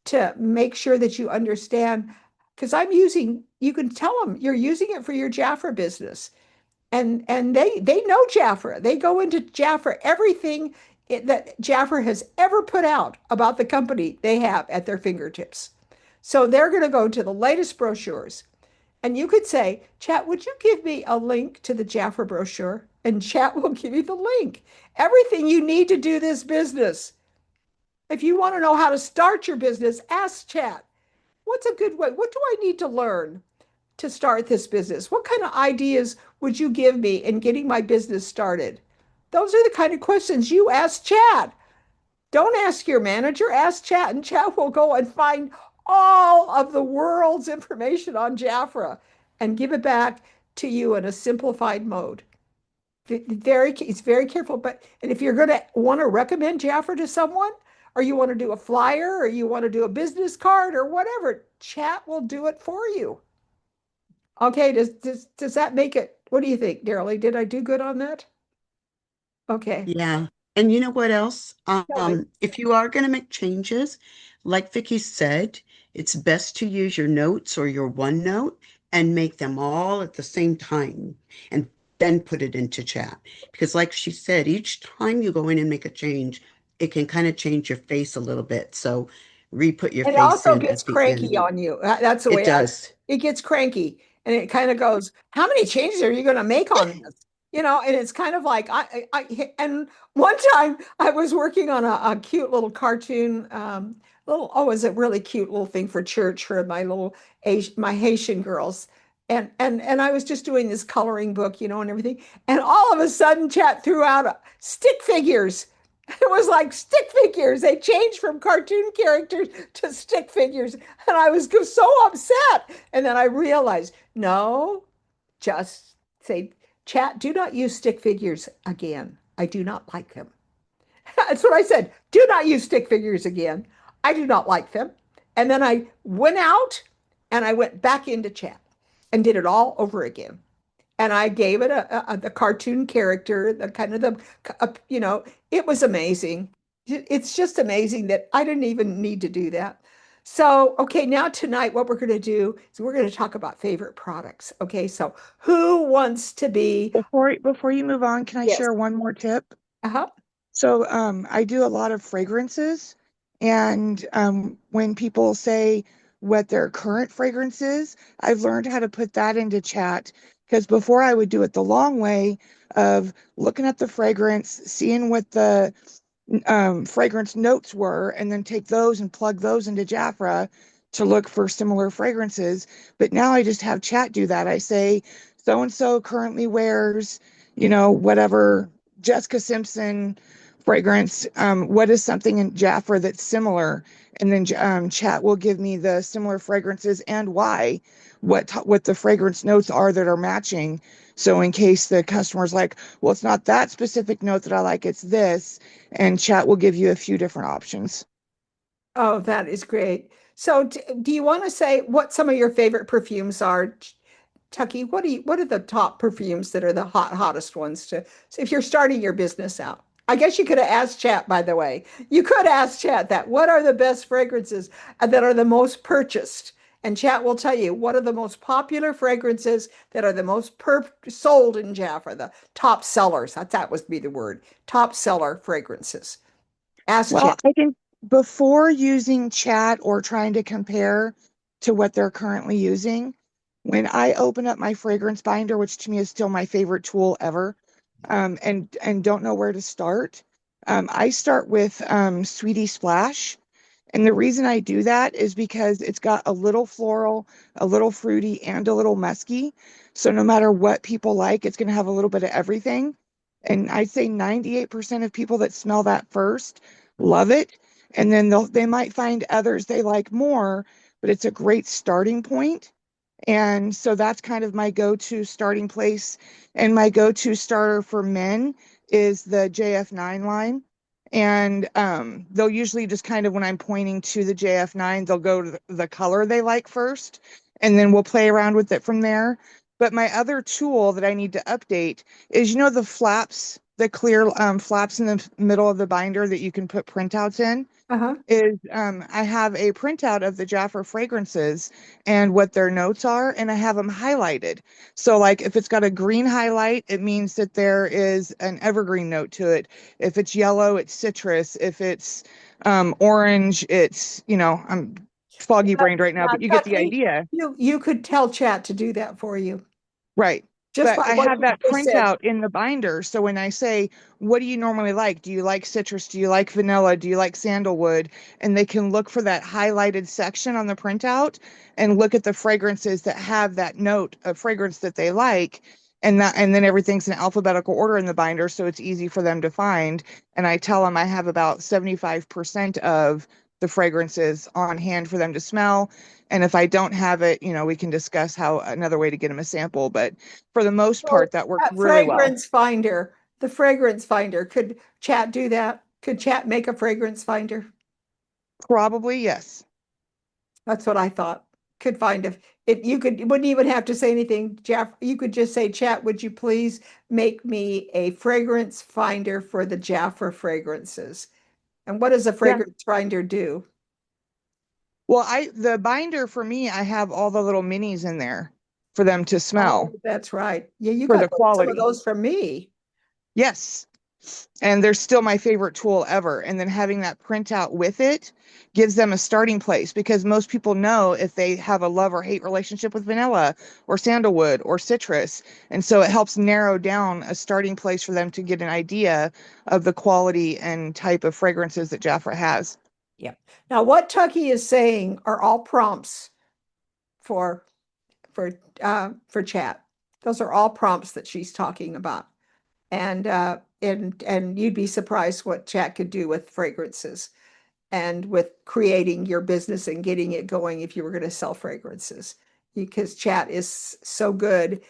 to make sure that you understand? Because you can tell them you're using it for your Jafra business. And they know Jafra. They go into Jafra, everything that Jafra has ever put out about the company they have at their fingertips. So they're going to go to the latest brochures. And you could say, chat, would you give me a link to the Jafra brochure? And chat will give you the link. Everything you need to do this business. If you want to know how to start your business, ask chat. What's a good way? What do I need to learn to start this business? What kind of ideas would you give me in getting my business started? Those are the kind of questions you ask chat. Don't ask your manager, ask chat, and chat will go and find all of the world's information on Jafra and give it back to you in a simplified mode. It's very careful, and if you're going to want to recommend Jafra to someone, or you want to do a flyer, or you want to do a business card, or whatever, chat will do it for you. Okay, does that make it? What do you think, Darylee? Did I do good on that? Okay. Yeah. And you know what else? Tell me. If you are going to make changes, like Vicky said, it's best to use your notes or your OneNote and make them all at the same time and then put it into chat. Because like she said, each time you go in and make a change, it can kind of change your face a little bit. So re-put your It face also in gets at the cranky end. on you. That's the It way does. it gets cranky, and it kind of goes, how many changes are you going to make on this? And it's kind of like and one time I was working on a cute little cartoon, it was a really cute little thing for church for my Haitian girls. And I was just doing this coloring book, and everything. And all of a sudden chat threw out stick figures. It was like stick figures. They changed from cartoon characters to stick figures. And I was so upset. And then I realized, no, just say, chat, do not use stick figures again. I do not like them. That's what I said. Do not use stick figures again. I do not like them. And then I went out and I went back into chat and did it all over again. And I gave it the cartoon character, the kind of it was amazing. It's just amazing that I didn't even need to do that. So, okay, now tonight, what we're going to do is we're going to talk about favorite products. Okay, so who wants to be? Before you move on, can I Yes. share one more tip? Uh-huh. So I do a lot of fragrances, and when people say what their current fragrance is, I've learned how to put that into chat, because before I would do it the long way of looking at the fragrance, seeing what the fragrance notes were, and then take those and plug those into Jafra to look for similar fragrances. But now I just have chat do that. I say, so and so currently wears, whatever Jessica Simpson fragrance. What is something in Jafra that's similar? And then chat will give me the similar fragrances and why, what the fragrance notes are that are matching. So in case the customer's like, well, it's not that specific note that I like, it's this, and chat will give you a few different options. Oh, that is great. So, do you want to say what some of your favorite perfumes are? Tucky, what are the top perfumes that are the hottest ones to so if you're starting your business out? I guess you could have asked Chat, by the way. You could ask Chat that. What are the best fragrances that are the most purchased? And Chat will tell you what are the most popular fragrances that are the most sold in Jaffa, the top sellers. That would be the word. Top seller fragrances. Ask Well, Chat. I think before using chat or trying to compare to what they're currently using, when I open up my fragrance binder, which to me is still my favorite tool ever, and don't know where to start, I start with Sweetie Splash. And the reason I do that is because it's got a little floral, a little fruity, and a little musky. So no matter what people like, it's going to have a little bit of everything. And I'd say 98% of people that smell that first love it. And then they might find others they like more, but it's a great starting point. And so that's kind of my go-to starting place. And my go-to starter for men is the JF9 line. And they'll usually just kind of, when I'm pointing to the JF9, they'll go to the color they like first, and then we'll play around with it from there. But my other tool that I need to update is, the flaps, the clear flaps in the middle of the binder that you can put printouts in. Uh-huh. Is I have a printout of the Jaffa fragrances and what their notes are, and I have them highlighted. So, like, if it's got a green highlight, it means that there is an evergreen note to it. If it's yellow, it's citrus. If it's orange, it's, I'm foggy brained right now, Yeah, but you get the Tucky, idea. you could tell Chat to do that for you Right. just But by I what have you that just said. printout in the binder. So when I say, what do you normally like? Do you like citrus? Do you like vanilla? Do you like sandalwood? And they can look for that highlighted section on the printout and look at the fragrances that have that note of fragrance that they like. And then everything's in alphabetical order in the binder, so it's easy for them to find. And I tell them I have about 75% of the fragrances on hand for them to smell. And if I don't have it, we can discuss how another way to get them a sample. But for the most So part, that works that really well. the fragrance finder, could Chat do that? Could Chat make a fragrance finder? Probably, yes. That's what I thought. Could find if it you wouldn't even have to say anything, Jeff. You could just say, Chat, would you please make me a fragrance finder for the Jaffa fragrances? And what does a Yeah. fragrance finder do? Well, the binder for me, I have all the little minis in there for them to Oh, smell that's right. Yeah, you for got the some of quality. those from me. Yes. And they're still my favorite tool ever. And then having that printout with it gives them a starting place, because most people know if they have a love or hate relationship with vanilla or sandalwood or citrus. And so it helps narrow down a starting place for them to get an idea of the quality and type of fragrances that Jafra has. Yeah. Now, what Tucky is saying are all prompts for for Chat. Those are all prompts that she's talking about. And you'd be surprised what Chat could do with fragrances and with creating your business and getting it going if you were going to sell fragrances. Because Chat is so good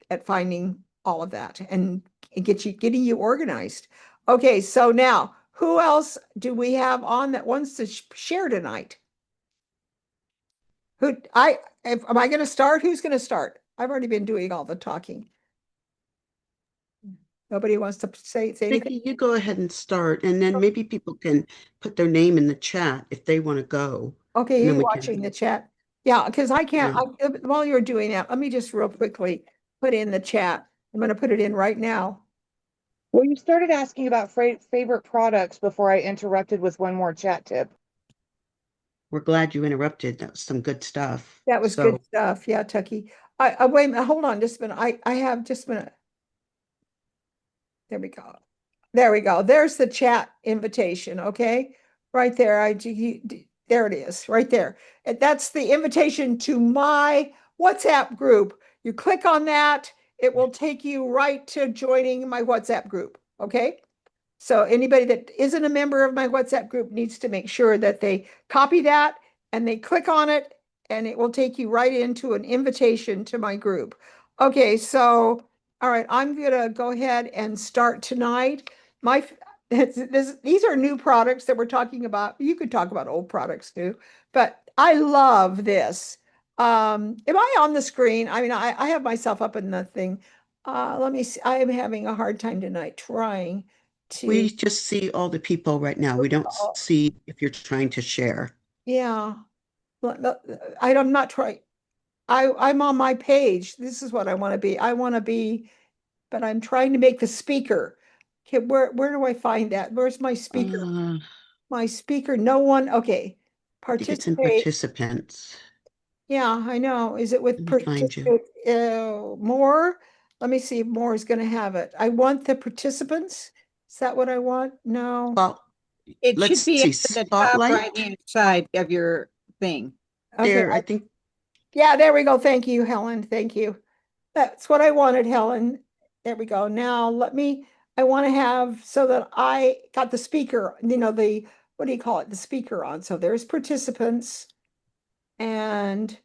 at finding all of that and getting you organized. Okay, so now who else do we have on that wants to share tonight? Am I going to start? Who's going to start? I've already been doing all the talking. Nobody wants to say anything. Vicky, you go ahead and start, and then maybe people can put their name in the chat if they want to go, Okay, and then you're we can. watching the chat. Yeah, because I can't, Yeah. while you're doing that, let me just real quickly put in the chat. I'm going to put it in right now. Well, you started asking about favorite products before I interrupted with one more chat tip. We're glad you interrupted. That was some good stuff. That was good So, stuff. Yeah, Tucky. I wait a minute, hold on just a minute. I have just a minute. There we go. There we go. There's the chat invitation. Okay. Right there. There it is right there. And that's the invitation to my WhatsApp group. You click on that, it will take you right to joining my WhatsApp group. Okay. So anybody that isn't a member of my WhatsApp group needs to make sure that they copy that and they click on it, and it will take you right into an invitation to my group. Okay, so all right, I'm gonna go ahead and start tonight. My these are new products that we're talking about. You could talk about old products too, but I love this. Am I on the screen? I mean, I have myself up in the thing. Let me see. I am having a hard time tonight trying We to, just see all the people right now. We don't see if you're trying to share. yeah. I'm not trying. I'm on my page. This is what I want to be. I want to be, but I'm trying to make the speaker. Okay, where do I find that? Where's my speaker? Uh, My speaker, no one. Okay. I think it's in Participate. participants. Yeah, I know. Is it with Let me find you. participate more? Let me see if more is going to have it. I want the participants. Is that what I want? No. Well, It should let's be see. up in the top Spotlight right-hand side of your thing. Okay. there. I think Yeah, there we go. Thank you, Helen. Thank you. That's what I wanted, Helen. There we go. Now I want to have so that I got the speaker, what do you call it? The speaker on. So there's participants and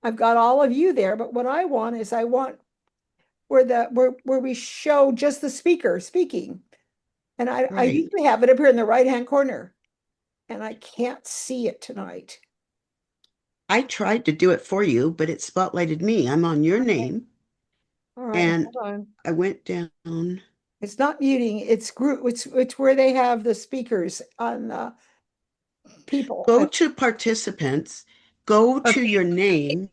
I've got all of you there. But what I want is I want where we show just the speaker speaking. And I right. usually have it up here in the right-hand corner and I can't see it tonight. I tried to do it for you, but it spotlighted me. I'm on your name, All right, and hold on. I went down. It's not muting, it's group, it's where they have the speakers on people. Go to participants, go to Okay. your name.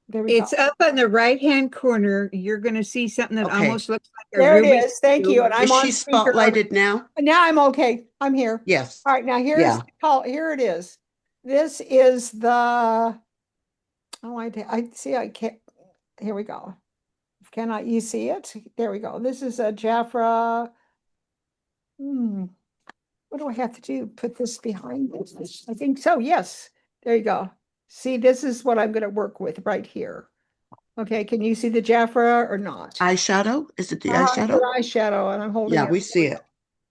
There we go. It's up in the right-hand corner. You're going to see something that Okay. almost looks like a There it Rubik's is. Thank you. And Is I'm she on speaker. spotlighted now? Now I'm okay. I'm here. Yes. All right. Now Yeah. here it is. This is the, oh, I see. I can't, here we go. Cannot you see it? There we go. This is a Jafra. What do I have to do? Put this behind this? I think so. Yes. There you go. See, this is what I'm going to work with right here. Okay. Can you see the Jafra or not? Eyeshadow? Is it the It's an eyeshadow? eyeshadow, and I'm holding Yeah, it. we see it.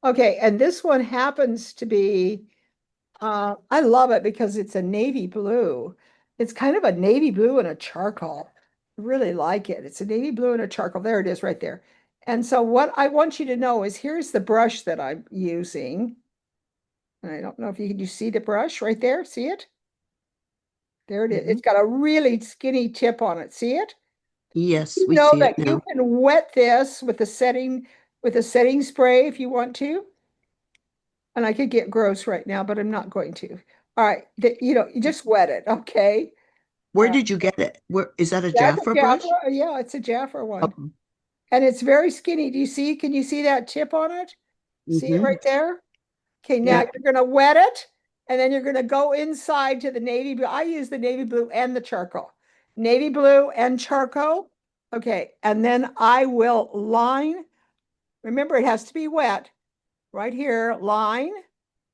Okay, and this one happens to be, I love it because it's a navy blue. It's kind of a navy blue and a charcoal. I really like it. It's a navy blue and a charcoal. There it is right there. And so what I want you to know is here's the brush that I'm using. And I don't know if you see the brush right there. See it? There it is. It's got a really skinny tip on it. See it? Yes, You we know see that it you now. can wet this with a setting spray if you want to. And I could get gross right now, but I'm not going to. All right, you just wet it, okay? Where did you get it? Where is that a That's a Jafra brush? yeah, it's a Jaffa one. Oh, And it's very skinny. Can you see that tip on it? See it right there? Okay, now yeah. you're gonna wet it, and then you're gonna go inside to the navy blue. I use the navy blue and the charcoal. Navy blue and charcoal. Okay, and then I will line. Remember, it has to be wet. Right here, line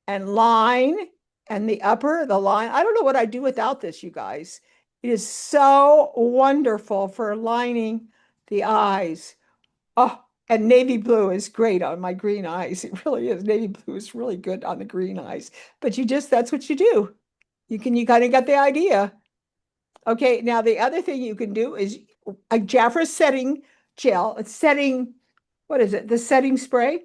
and line and the line. I don't know what I'd do without this, you guys. It is so wonderful for lining the eyes. Oh, and navy blue is great on my green eyes. It really is. Navy blue is really good on the green eyes. But that's what you do. You kind of got the idea. Okay, now the other thing you can do is a Jafra setting gel. It's setting, what is it? The setting spray.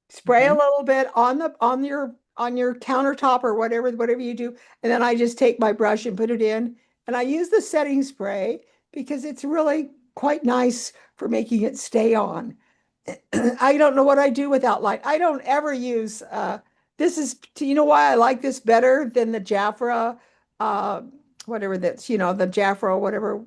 Spray a little bit on your countertop or whatever you do, and then I just take my brush and put it in, and I use the setting spray because it's really quite nice for making it stay on. I don't know what I do without light. I don't ever use this is, you know why I like this better than the Jafra whatever that's, the Jafra whatever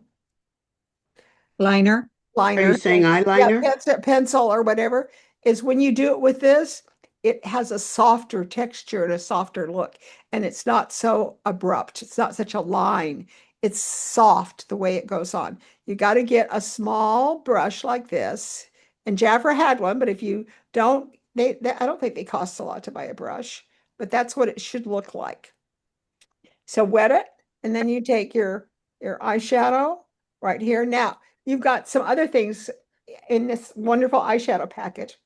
Liner. Are you liner. saying Yeah, eyeliner? pencil or whatever, is when you do it with this, it has a softer texture and a softer look, and it's not so abrupt. It's not such a line. It's soft the way it goes on. You got to get a small brush like this, and Jafra had one, but if you don't, I don't think they cost a lot to buy a brush, but that's what it should look like. So wet it, and then you take your eyeshadow right here. Now, you've got some other things in this wonderful eyeshadow packet.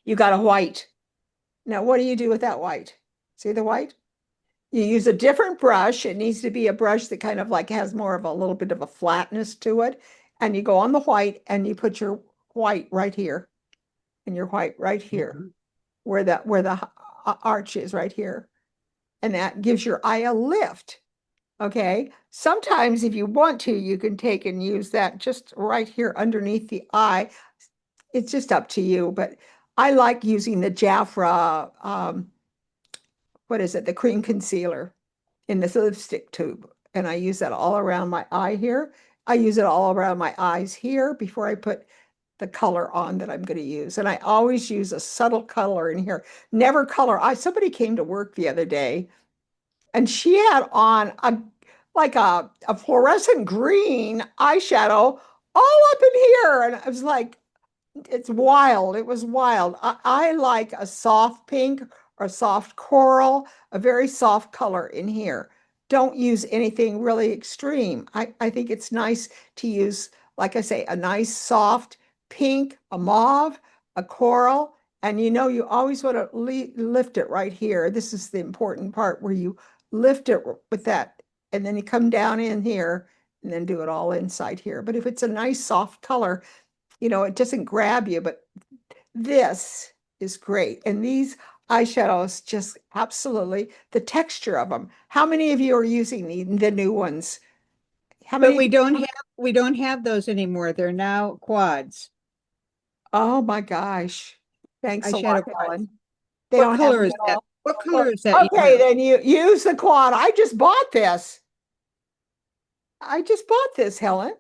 You got a white. Now, what do you do with that white? See the white? You use a different brush. It needs to be a brush that kind of like has more of a little bit of a flatness to it. And you go on the white and you put your white right here and your white right here, where the arch is right here. And that gives your eye a lift. Okay. Sometimes if you want to, you can take and use that just right here underneath the eye. It's just up to you, but I like using the Jafra, what is it? The cream concealer in this lipstick tube. And I use that all around my eye here. I use it all around my eyes here before I put the color on that I'm going to use. And I always use a subtle color in here. Never color. Somebody came to work the other day and she had on like a fluorescent green eyeshadow all up in here. And I was like, it's wild. It was wild. I like a soft pink or soft coral, a very soft color in here. Don't use anything really extreme. I think it's nice to use, like I say, a nice soft pink, a mauve, a coral, and you always want to lift it right here. This is the important part where you lift it with that, and then you come down in here and then do it all inside here. But if it's a nice soft color, it doesn't grab you, but this is great. And these eyeshadows, just absolutely, the texture of them. How many of you are using the new ones? How But many? we don't have those anymore. They're now quads. Oh my gosh. Thanks a Eyeshadow lot, quads. Helen. They What don't have color them is at that? all. What color is that? Okay, then you use the quad. I just bought this. Helen.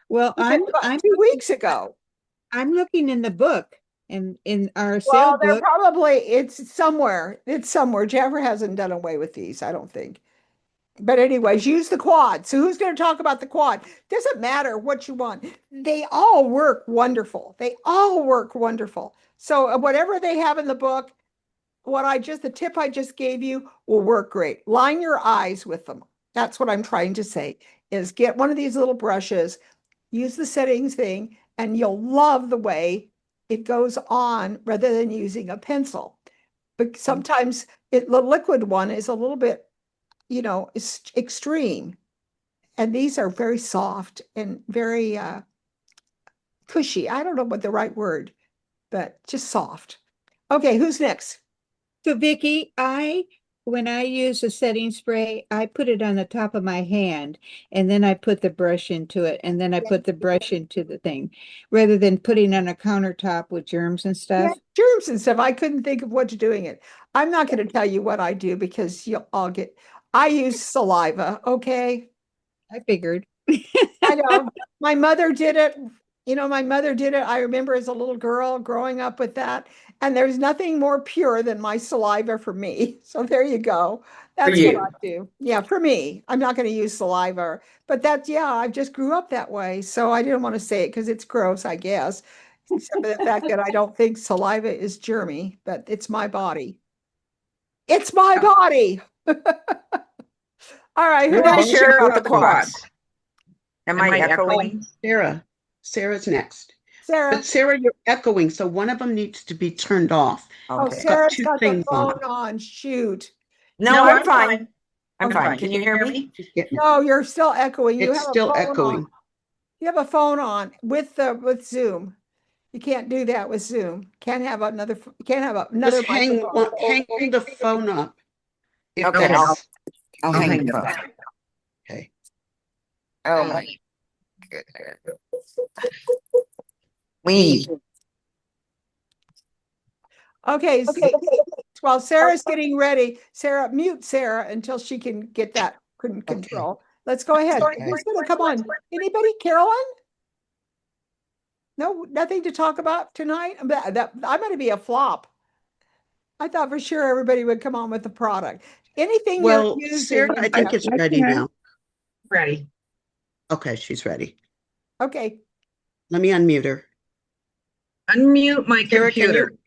Well, About 2 weeks ago. I'm looking in the book in our Well, sale book. it's somewhere. It's somewhere. Jaffer hasn't done away with these, I don't think. But anyways, use the quad. So who's going to talk about the quad? Doesn't matter what you want. They all work wonderful. They all work wonderful. So whatever they have in the book, the tip I just gave you will work great. Line your eyes with them. That's what I'm trying to say, is get one of these little brushes, use the settings thing, and you'll love the way it goes on rather than using a pencil. But sometimes the liquid one is a little bit, is extreme. And these are very soft and very cushy. I don't know what the right word, but just soft. Okay, who's next? So Vicky, when I use a setting spray, I put it on the top of my hand and then I put the brush into it and then I put the brush into the thing rather than putting on a countertop with germs and Yeah, stuff. germs and stuff. I couldn't think of what to doing it. I'm not going to tell you what I do because I use saliva. Okay. I figured. I know. My mother did it. My mother did it. I remember as a little girl growing up with that. And there's nothing more pure than my saliva for me. So there you go. That's what I do. Yeah, for me. I'm not going to use saliva. But I just grew up that way. So I didn't want to say it because it's gross, I guess. Except for the fact that I don't think saliva is germy, but it's my body. It's my body. All right. Who wants to share about the quads? Am I echoing? Sarah's next. Sarah. But Sarah, you're echoing, so one of them needs to be turned off. Oh, Okay. Sarah's two got the things on. phone on. Shoot. No, I'm fine. I'm Okay. fine. Can you hear me? No, you're still echoing. You It's have a still phone echoing. on. You have a phone on with Zoom. You can't do that with Zoom. Can't have another Just hang the phone up. Okay, I'll hang the phone. Okay. Oh my goodness. We. Okay. While Sarah's getting ready, mute Sarah until she can get that control. Let's go ahead. Okay. Who's gonna come on? Anybody? Carolyn? No, nothing to talk about tonight. I'm going to be a flop. I thought for sure everybody would come on with the product. Anything Well, you're using. Sarah, I think it's ready now. Ready. Okay, she's ready. Okay. Let me unmute her. unmute my Sarah, can computer. you?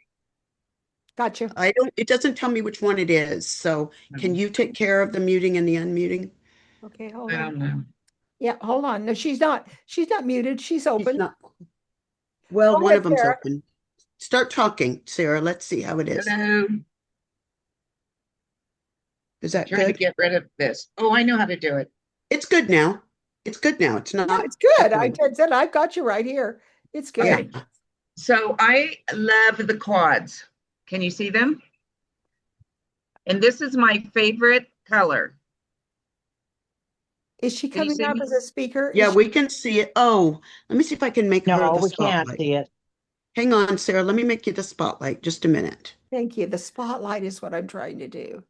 Gotcha. It doesn't tell me which one it is. So can you take care of the muting and the unmuting? Okay, hold I on. don't know. Yeah, hold on. No, she's not muted. She's It's open. not. Well, Go one ahead, of them's Sarah. open. Start talking, Sarah. Let's see how it is. Hello. Is that Trying to good? get rid of this. Oh, I know how to do it. It's good now. It's good now. It's Yeah, not it's good. I echoing. said I've got you right here. It's good. Okay. So I love the quads. Can you see them? And this is my favorite color. Is she Can you coming see up me? as a speaker? Yeah, Is she- we can see it. Oh, let me see if I can make her No, the we can't spotlight. see it. Hang on, Sarah. Let me make you the spotlight. Just a minute. Thank you. The spotlight is what I'm trying to do.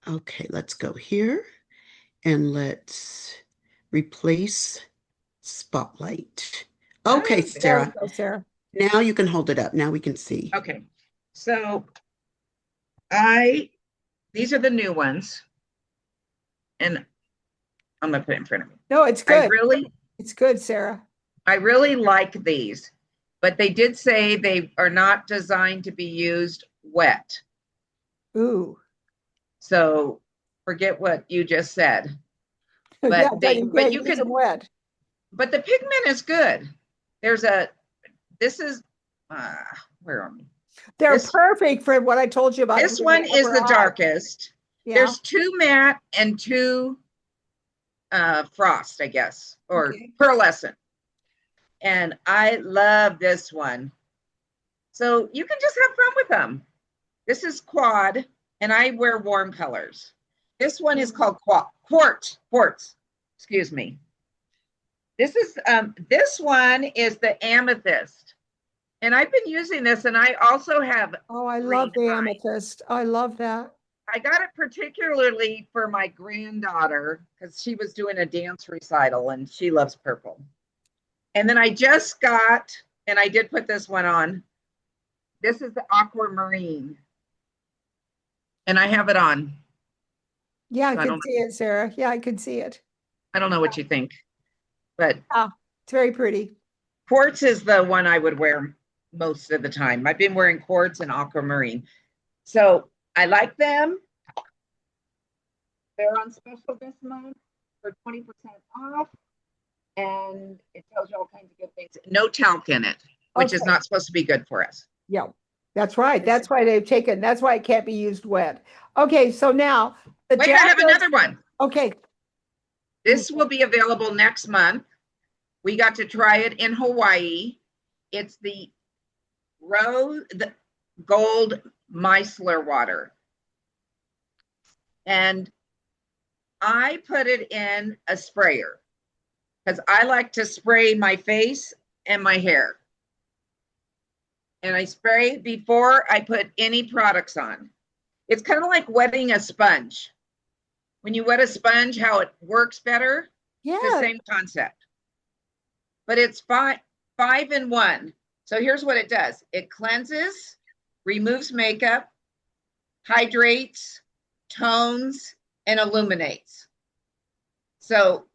Okay, let's go here and let's replace spotlight. Okay, Oh, There we Sarah. go, Sarah. Now you can hold it up. Now we can see. okay. So these are the new ones. And I'm gonna put it in front of me. No, it's I good. really, It's good, Sarah. I really like these, but they did say they are not designed to be used wet. Ooh. So forget what you just said. But Yeah, they, you but can't you use can, them wet. but the pigment is good. This is, where are we? They're This- perfect for what I told you about. This using one is upper the eye. darkest. Yeah. There's two matte and two frost, I guess, or Okay. pearlescent. And I love this one. So you can just have fun with them. This is quad, and I wear warm colors. This one is called quartz. Excuse me. This one is the amethyst, and I've been using this, and I also have. Oh, I love the green eye. amethyst. I love that. I got it particularly for my granddaughter because she was doing a dance recital and she loves purple. And then I just got, and I did put this one on. This is the aquamarine. And I have it on. Yeah, I So can see it, Sarah. Yeah, I can see it. I don't know what you think, but It's very pretty. quartz is the one I would wear most of the time. I've been wearing quartz and aquamarine. So I like them. They're on special this month for 20% off. And it tells you all kinds of good things. No talc in it, which is Okay. not supposed to be good for us. Yeah, that's right. That's why that's why it can't be used wet. Okay, so now the Wait, I have another one. Okay, This will be available next month. We got to try it in Hawaii. It's the gold micellar water. And I put it in a sprayer because I like to spray my face and my hair. And I spray before I put any products on. It's kind of like wetting a sponge. When you wet a sponge, how it works better? yeah, It's the same concept. But it's five in one. So here's what it does. It cleanses, removes makeup, hydrates, tones, and illuminates. So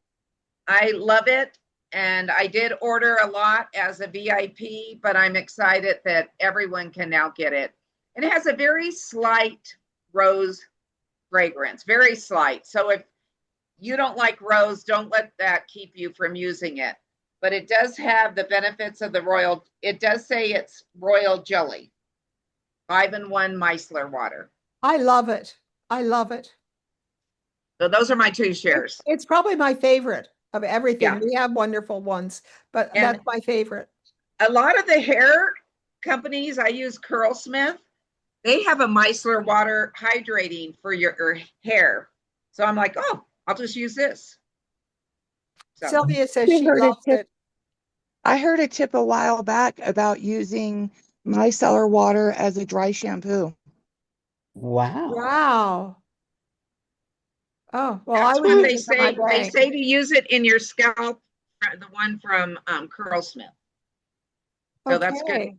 I love it. And I did order a lot as a VIP, but I'm excited that everyone can now get it. And it has a very slight rose fragrance, very slight. So if you don't like rose, don't let that keep you from using it. But it does have the benefits of the royal. It does say it's royal jelly, 5-in-1 micellar water. I love it. I love it. So those are my two shares. It's probably my favorite of everything. Yeah. We have wonderful ones, but And that's my favorite. a lot of the hair companies, I use Curlsmith, they have a micellar water hydrating for your hair. So I'm like, oh, I'll just use this. So Sylvia says I she heard a loves tip. it. I heard a tip a while back about using micellar water as a dry shampoo. Wow. Wow. Oh, well, that's I would what use they it on my say. They bang. say to use it in your scalp, the one from Curlsmith. So that's good. Okay.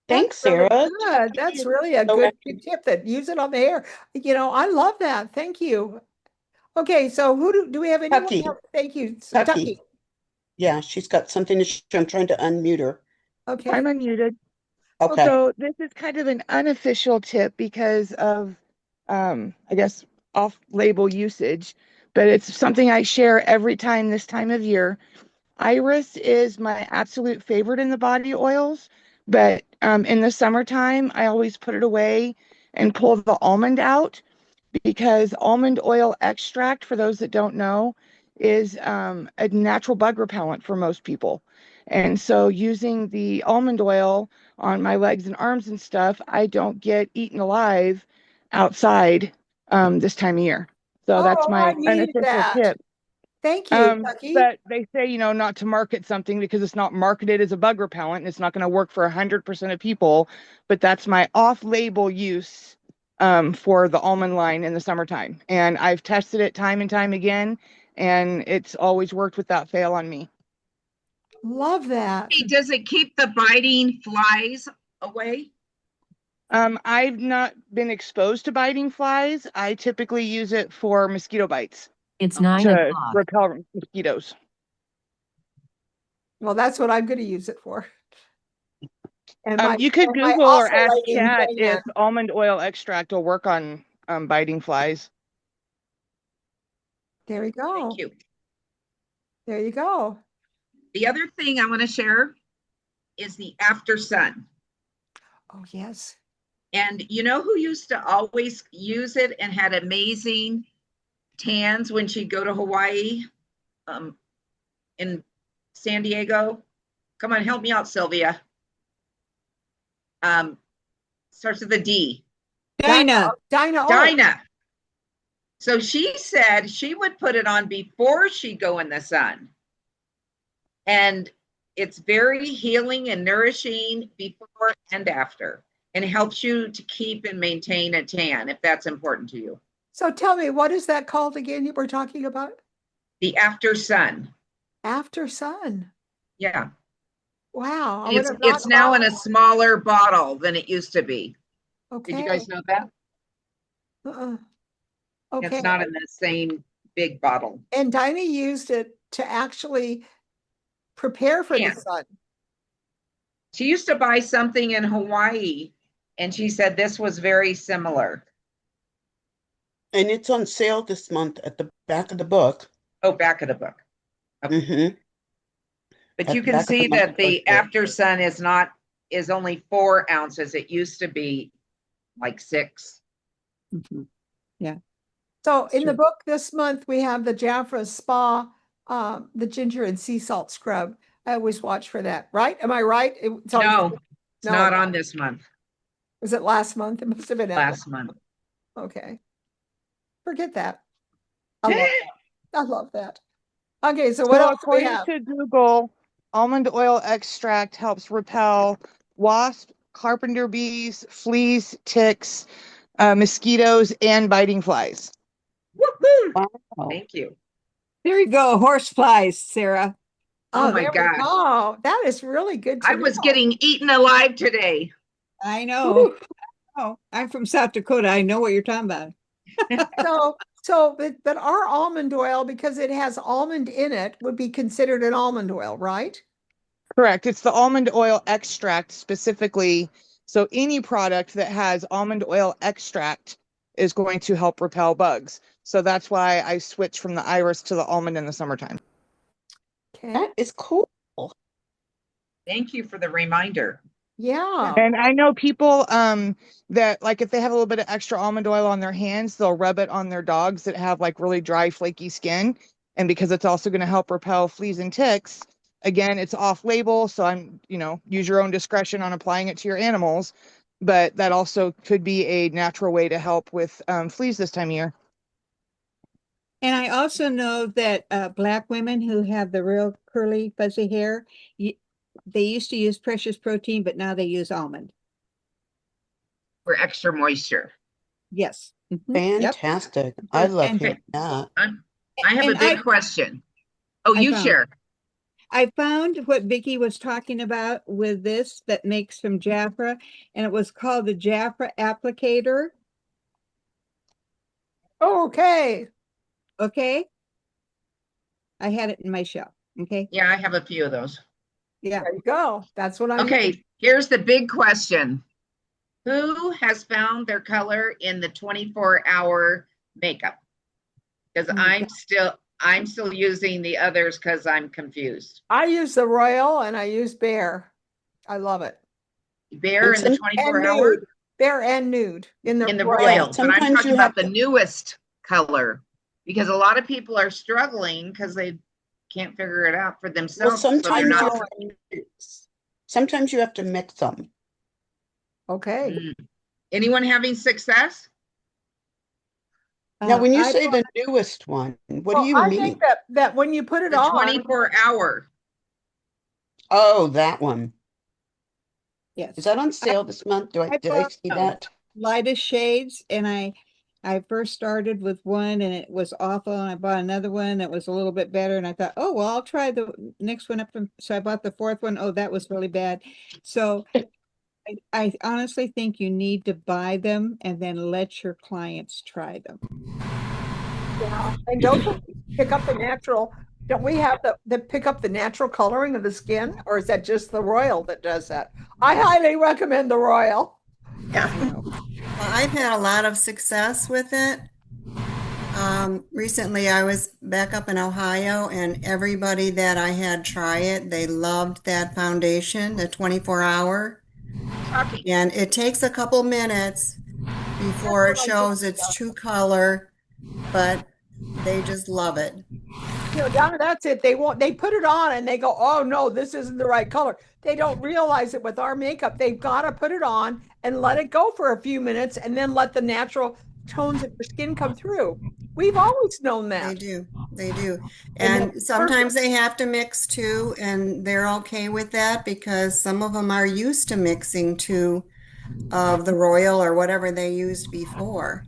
Thanks, That's really Sarah. good. That's really a So good tip that use it on the hair. I love that. Thank you. Okay, so who do we have anyone? Tucky. Thank you, Tucky. Tucky. Yeah, she's got something to share. I'm trying to unmute her. Okay. I'm unmuted. Okay. So this is kind of an unofficial tip because of, I guess, off-label usage, but it's something I share every time this time of year. Iris is my absolute favorite in the body oils, but in the summertime, I always put it away and pull the almond out because almond oil extract, for those that don't know, is a natural bug repellent for most people. And so using the almond oil on my legs and arms and stuff, I don't get eaten alive outside this time of year. So that's Oh, I my needed unofficial that. tip. Thank you, Becky. But they say, you know, not to market something because it's not marketed as a bug repellent and it's not going to work for 100% of people. But that's my off-label use for the almond line in the summertime. And I've tested it time and time again, and it's always worked without fail on me. Love that. Hey, does it keep the biting flies away? I've not been exposed to biting flies. I typically use it for mosquito bites It's 9 to o'clock. repel mosquitoes. Well, that's what I'm going to use it for. And You could my Google or ask oscillating Chat fan. if almond oil extract will work on biting flies. There we go. Thank you. There you go. The other thing I want to share is the after sun. Oh, yes. And you know who used to always use it and had amazing tans when she'd go to Hawaii, in San Diego? Come on, help me out, Sylvia. Starts with a D. Dinah. Dinah. Dinah. So she said she would put it on before she'd go in the sun. And it's very healing and nourishing before and after, and helps you to keep and maintain a tan if that's important to you. So tell me, what is that called again you were talking about? The after sun. After sun. Yeah. Wow. I It's would have not now thought in a smaller bottle than it used to be. Okay. Did you guys know that? Okay. It's not in the same big bottle. And Dinah used it to actually prepare for the Yeah. sun. She used to buy something in Hawaii, and she said this was very similar. And it's on sale this month at the back of the book. Oh, back of the book. Mm-hmm. But At you the can back of see the that the monthly book. after sun is only 4 ounces. It used to be like 6. Mhm. Yeah. So in the Sure. book this month, we have the Jafra Spa, the ginger and sea salt scrub. I always watch for that, right? Am I right? It's on, No, it's no. not on this month. Was it last month? It must have been Last month. Okay. Forget that. I love that. I love that. Okay, so what So else do we according have? to Google, almond oil extract helps repel wasps, carpenter bees, fleas, ticks, mosquitoes, and biting flies. Woohoo! Wow. Thank you. There you go. Horse flies, Sarah. Oh my there we gosh. go. That is really good to I was know. getting eaten alive today. I know. Whew. Oh, I'm from South Dakota. I know what you're talking about. But our almond oil, because it has almond in it, would be considered an almond oil, right? Correct. It's the almond oil extract specifically. So any product that has almond oil extract is going to help repel bugs. So that's why I switched from the iris to the almond in the summertime. Okay. That is cool. Thank you for the reminder. Yeah. And I know people that like if they have a little bit of extra almond oil on their hands, they'll rub it on their dogs that have like really dry, flaky skin. And because it's also going to help repel fleas and ticks, again, it's off label. So use your own discretion on applying it to your animals. But that also could be a natural way to help with fleas this time of year. And I also know that Black women who have the real curly, fuzzy hair, they used to use precious protein, but now they use almond. For extra moisture. Yes. Yep. Fantastic. I love And- hearing that. I have a big question. Oh, you share. I found what Vicki was talking about with this that makes from Jafra, and it was called the Jafra applicator. Okay. Okay. I had it in my shelf. Okay. Yeah, I have a few of those. Yeah. There you go. That's what I'm. Okay, here's the big question. Who has found their color in the 24-hour makeup? Because Oh my I'm still using the others because I'm confused. I use the Royal and I use Bear. I love it. Bear in the And 24-hour nude. Bear and nude in the in the Royal. Yeah, Royal, but I'm sometimes talking you have about the to. newest color because a lot of people are struggling because they can't figure it out for Well, themselves. So they're sometimes you not. have to mix. Sometimes you have to mix them. Okay. Anyone having success? Now, when you I say the newest one, what do Well, you I think mean? that when you put it The on, 24-hour. Oh, that one. yes. Is that on sale this month? I Did I bought see that? lightest shades, and I first started with one and it was awful, and I bought another one that was a little bit better, and I thought, oh well, I'll try the next one up. So I bought the fourth one. Oh, that was really bad. So I honestly think you need to buy them and then let your clients try them. yeah. And don't they pick up the natural? Don't we have the pick up the natural coloring of the skin, or is that just the Royal that does that? I highly recommend the Royal. Yeah. You know. Well, I've had a lot of success with it. Recently I was back up in Ohio, and everybody that I had try it, they loved that foundation, the 24-hour. Talking. And it takes a couple minutes before it shows its true color, but they just love it. Donna, that's it. They put it on and they go, oh no, this isn't the right color. They don't realize it with our makeup. They've got to put it on and let it go for a few minutes and then let the natural tones of your skin come through. We've always known They that. do. They do. And And sometimes they have to mix too, and they're okay with that because some of them are used to mixing too of the Royal or whatever they used before.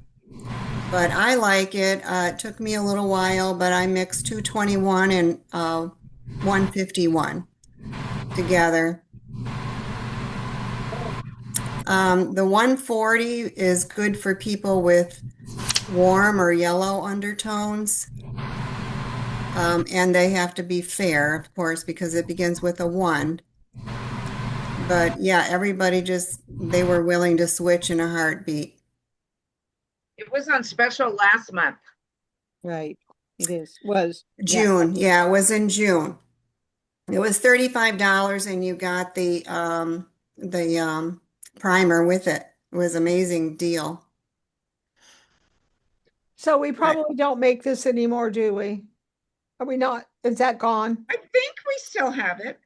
But I like it. It took me a little while, but I mixed 221 and 151 together. The 140 is good for people with warm or yellow undertones. And they have to be fair, of course, because it begins with a 1. But yeah, everybody they were willing to switch in a heartbeat. It was on special last month. Right. It was. June. Yeah, it was in June. It was $35 and you got the primer with it. It was an amazing deal. so we probably don't make this anymore, do we? Are we not? Is that gone? I think we still have it.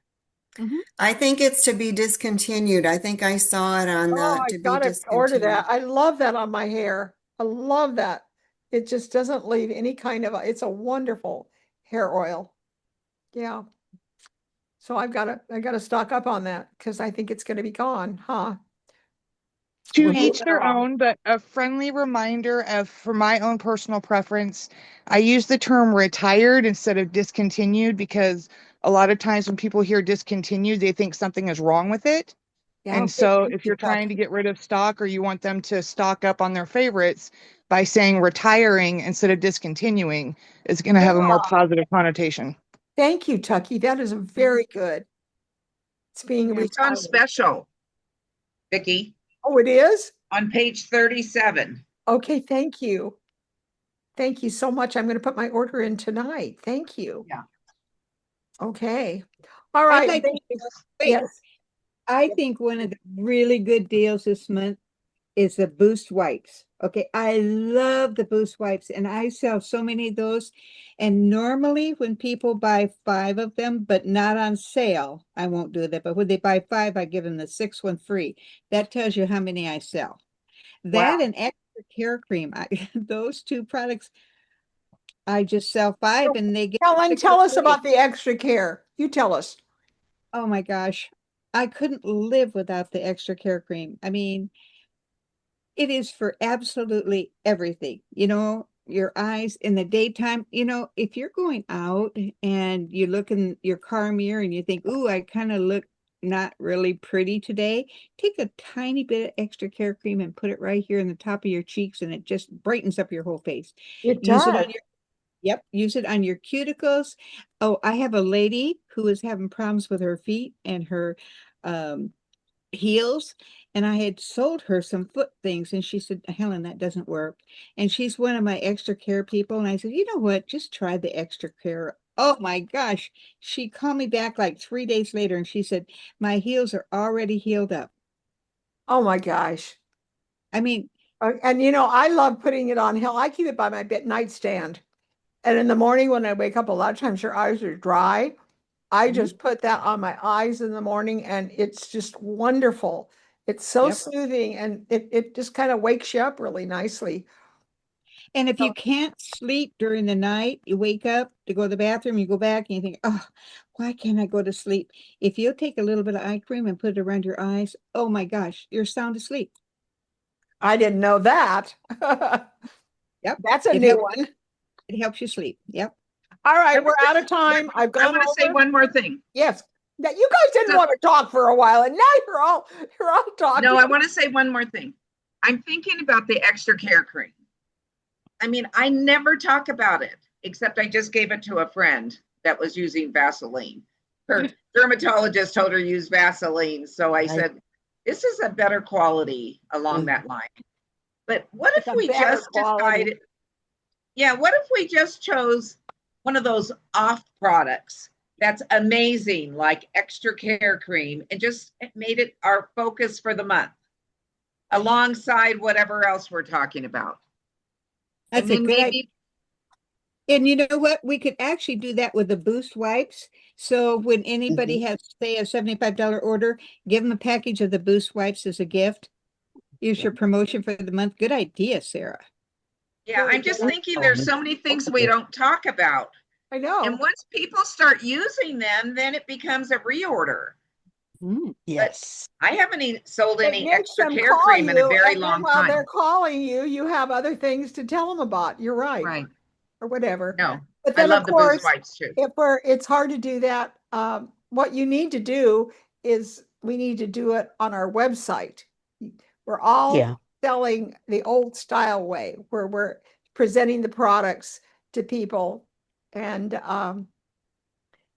I think it's to be discontinued. I think I saw it on Oh, the I to be gotta order discontinued. that. I love that on my hair. I love that. It just doesn't leave any kind of, it's a wonderful hair oil. Yeah. So I gotta stock up on that because I think it's gonna be gone, huh? To Well, each their own, but a friendly reminder of, for my own personal preference, I use the term retired instead of discontinued because a lot of times when people hear discontinued, they think something is wrong with it. Yeah, And so if you're trying to get rid of stock or you want them to stock up on their favorites, by saying retiring instead of discontinuing is going to have a more positive connotation. thank you, Tucky. That is very good. It's being It's on retired. special, Vicki, Oh, it is? on page 37. Okay, thank you. Thank you so much. I'm going to put my order in tonight. Thank you. Yeah. Okay. All I'd right. like to- Thank you. Wait. Yes. I think one of the really good deals this month is the Boost wipes. Okay, I love the Boost wipes, and I sell so many of those. And normally, when people buy 5 of them, but not on sale, I won't do that. But when they buy 5, I give them the 6th one free. That tells you how many I sell. That and extra care cream. Those 2 products, I just sell 5, and they get Helen, 6 tell for us free. about the extra care. You tell us. Oh my gosh, I couldn't live without the extra care cream. I mean, it is for absolutely everything. Your eyes in the daytime, if you're going out and you look in your car mirror and you think, ooh, I kind of look not really pretty today, take a tiny bit of extra care cream and put it right here in the top of your cheeks, and it just brightens up your whole face. It Use it on does. Yep, use it on your cuticles. Oh, I have a lady who is having problems with her feet and her um heels, and I had sold her some foot things, and she said, Helen, that doesn't work. And she's one of my extra care people. And I said, you know what? Just try the extra care. Oh my gosh. She called me back like 3 days later and she said, my heels are already healed up. Oh my gosh. I mean, And I love putting it on hill. I keep it by my bed nightstand. And in the morning when I wake up, a lot of times your eyes are dry. I Mhm. just put that on my eyes in the morning and it's just wonderful. It's so Yep. soothing and it just kind of wakes you up really nicely. And if you So can't sleep during the night, you wake up to go to the bathroom, you go back and you think, oh, why can't I go to sleep? If you take a little bit of eye cream and put it around your eyes, oh my gosh, you're sound asleep. I didn't know that. Yep. That's a It new helps, one. it helps you sleep. Yep. All right, I we're want out of time. I've I gone want to say over. one more thing. Yes. Now you guys didn't So, want to talk for a while, and now you're all no, talking. I want to say one more thing. I'm thinking about the extra care cream. I mean, I never talk about it, except I just gave it to a friend that was using Vaseline. Her dermatologist told her to use Vaseline. So I said, this is a better quality along that line. But what if It's a we better just quality. decided, yeah, what if we just chose one of those off products that's amazing, like extra care cream, and just made it our focus for the month alongside whatever else we're talking about? That's And a then good idea. maybe, And you know what? We could actually do that with the boost wipes. So when anybody has, say, a $75 order, give them a package of the boost wipes as a gift. Use your promotion for the month. Good idea, Sarah. yeah, I'm just thinking there's so many things we don't talk about. I know. And once people start using them, then it becomes a reorder. Yes. I haven't sold It any makes extra them care call cream in a you, very and then long while they're time. calling you, you have other things to tell them about. You're right, Right. or whatever. No, But I then, of love the boost course, wipes too. it's hard to do that. What you need to do is we need to do it on our website. We're all Yeah. selling the old style way, where we're presenting the products to people, and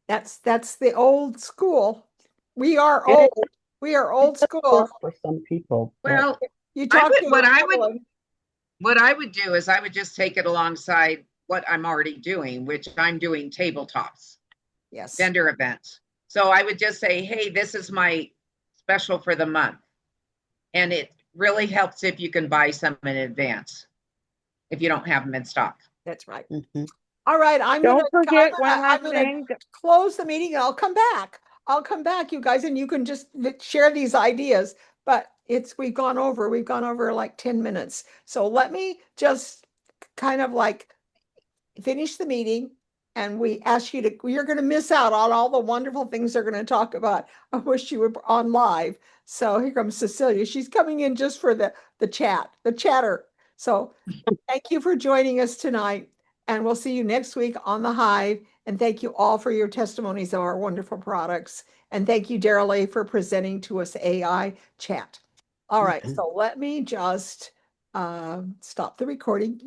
that's the old school. We are It old. We are old does school. work for some people, but Well, You I talk would to Evelyn. what I would do is I would just take it alongside what I'm already doing, which I'm doing tabletops, Yes. vendor events. So I would just say, hey, this is my special for the month. And it really helps if you can buy some in advance if you don't have them in stock. That's right. mhm. All right, Don't forget one I'm last gonna thing. close the meeting and I'll come back. I'll come back, you guys, and you can just share these ideas. But we've gone over like 10 minutes. So let me just kind of like finish the meeting, and we ask you to, you're going to miss out on all the wonderful things they're going to talk about. I wish you were on live. So here comes Cecilia. She's coming in just for the chatter. So thank you for joining us tonight, and we'll see you next week on the Hive. And thank you all for your testimonies of our wonderful products. And thank you, Darylee, for presenting to us AI chat. All right, Okay. so let me just stop the recording.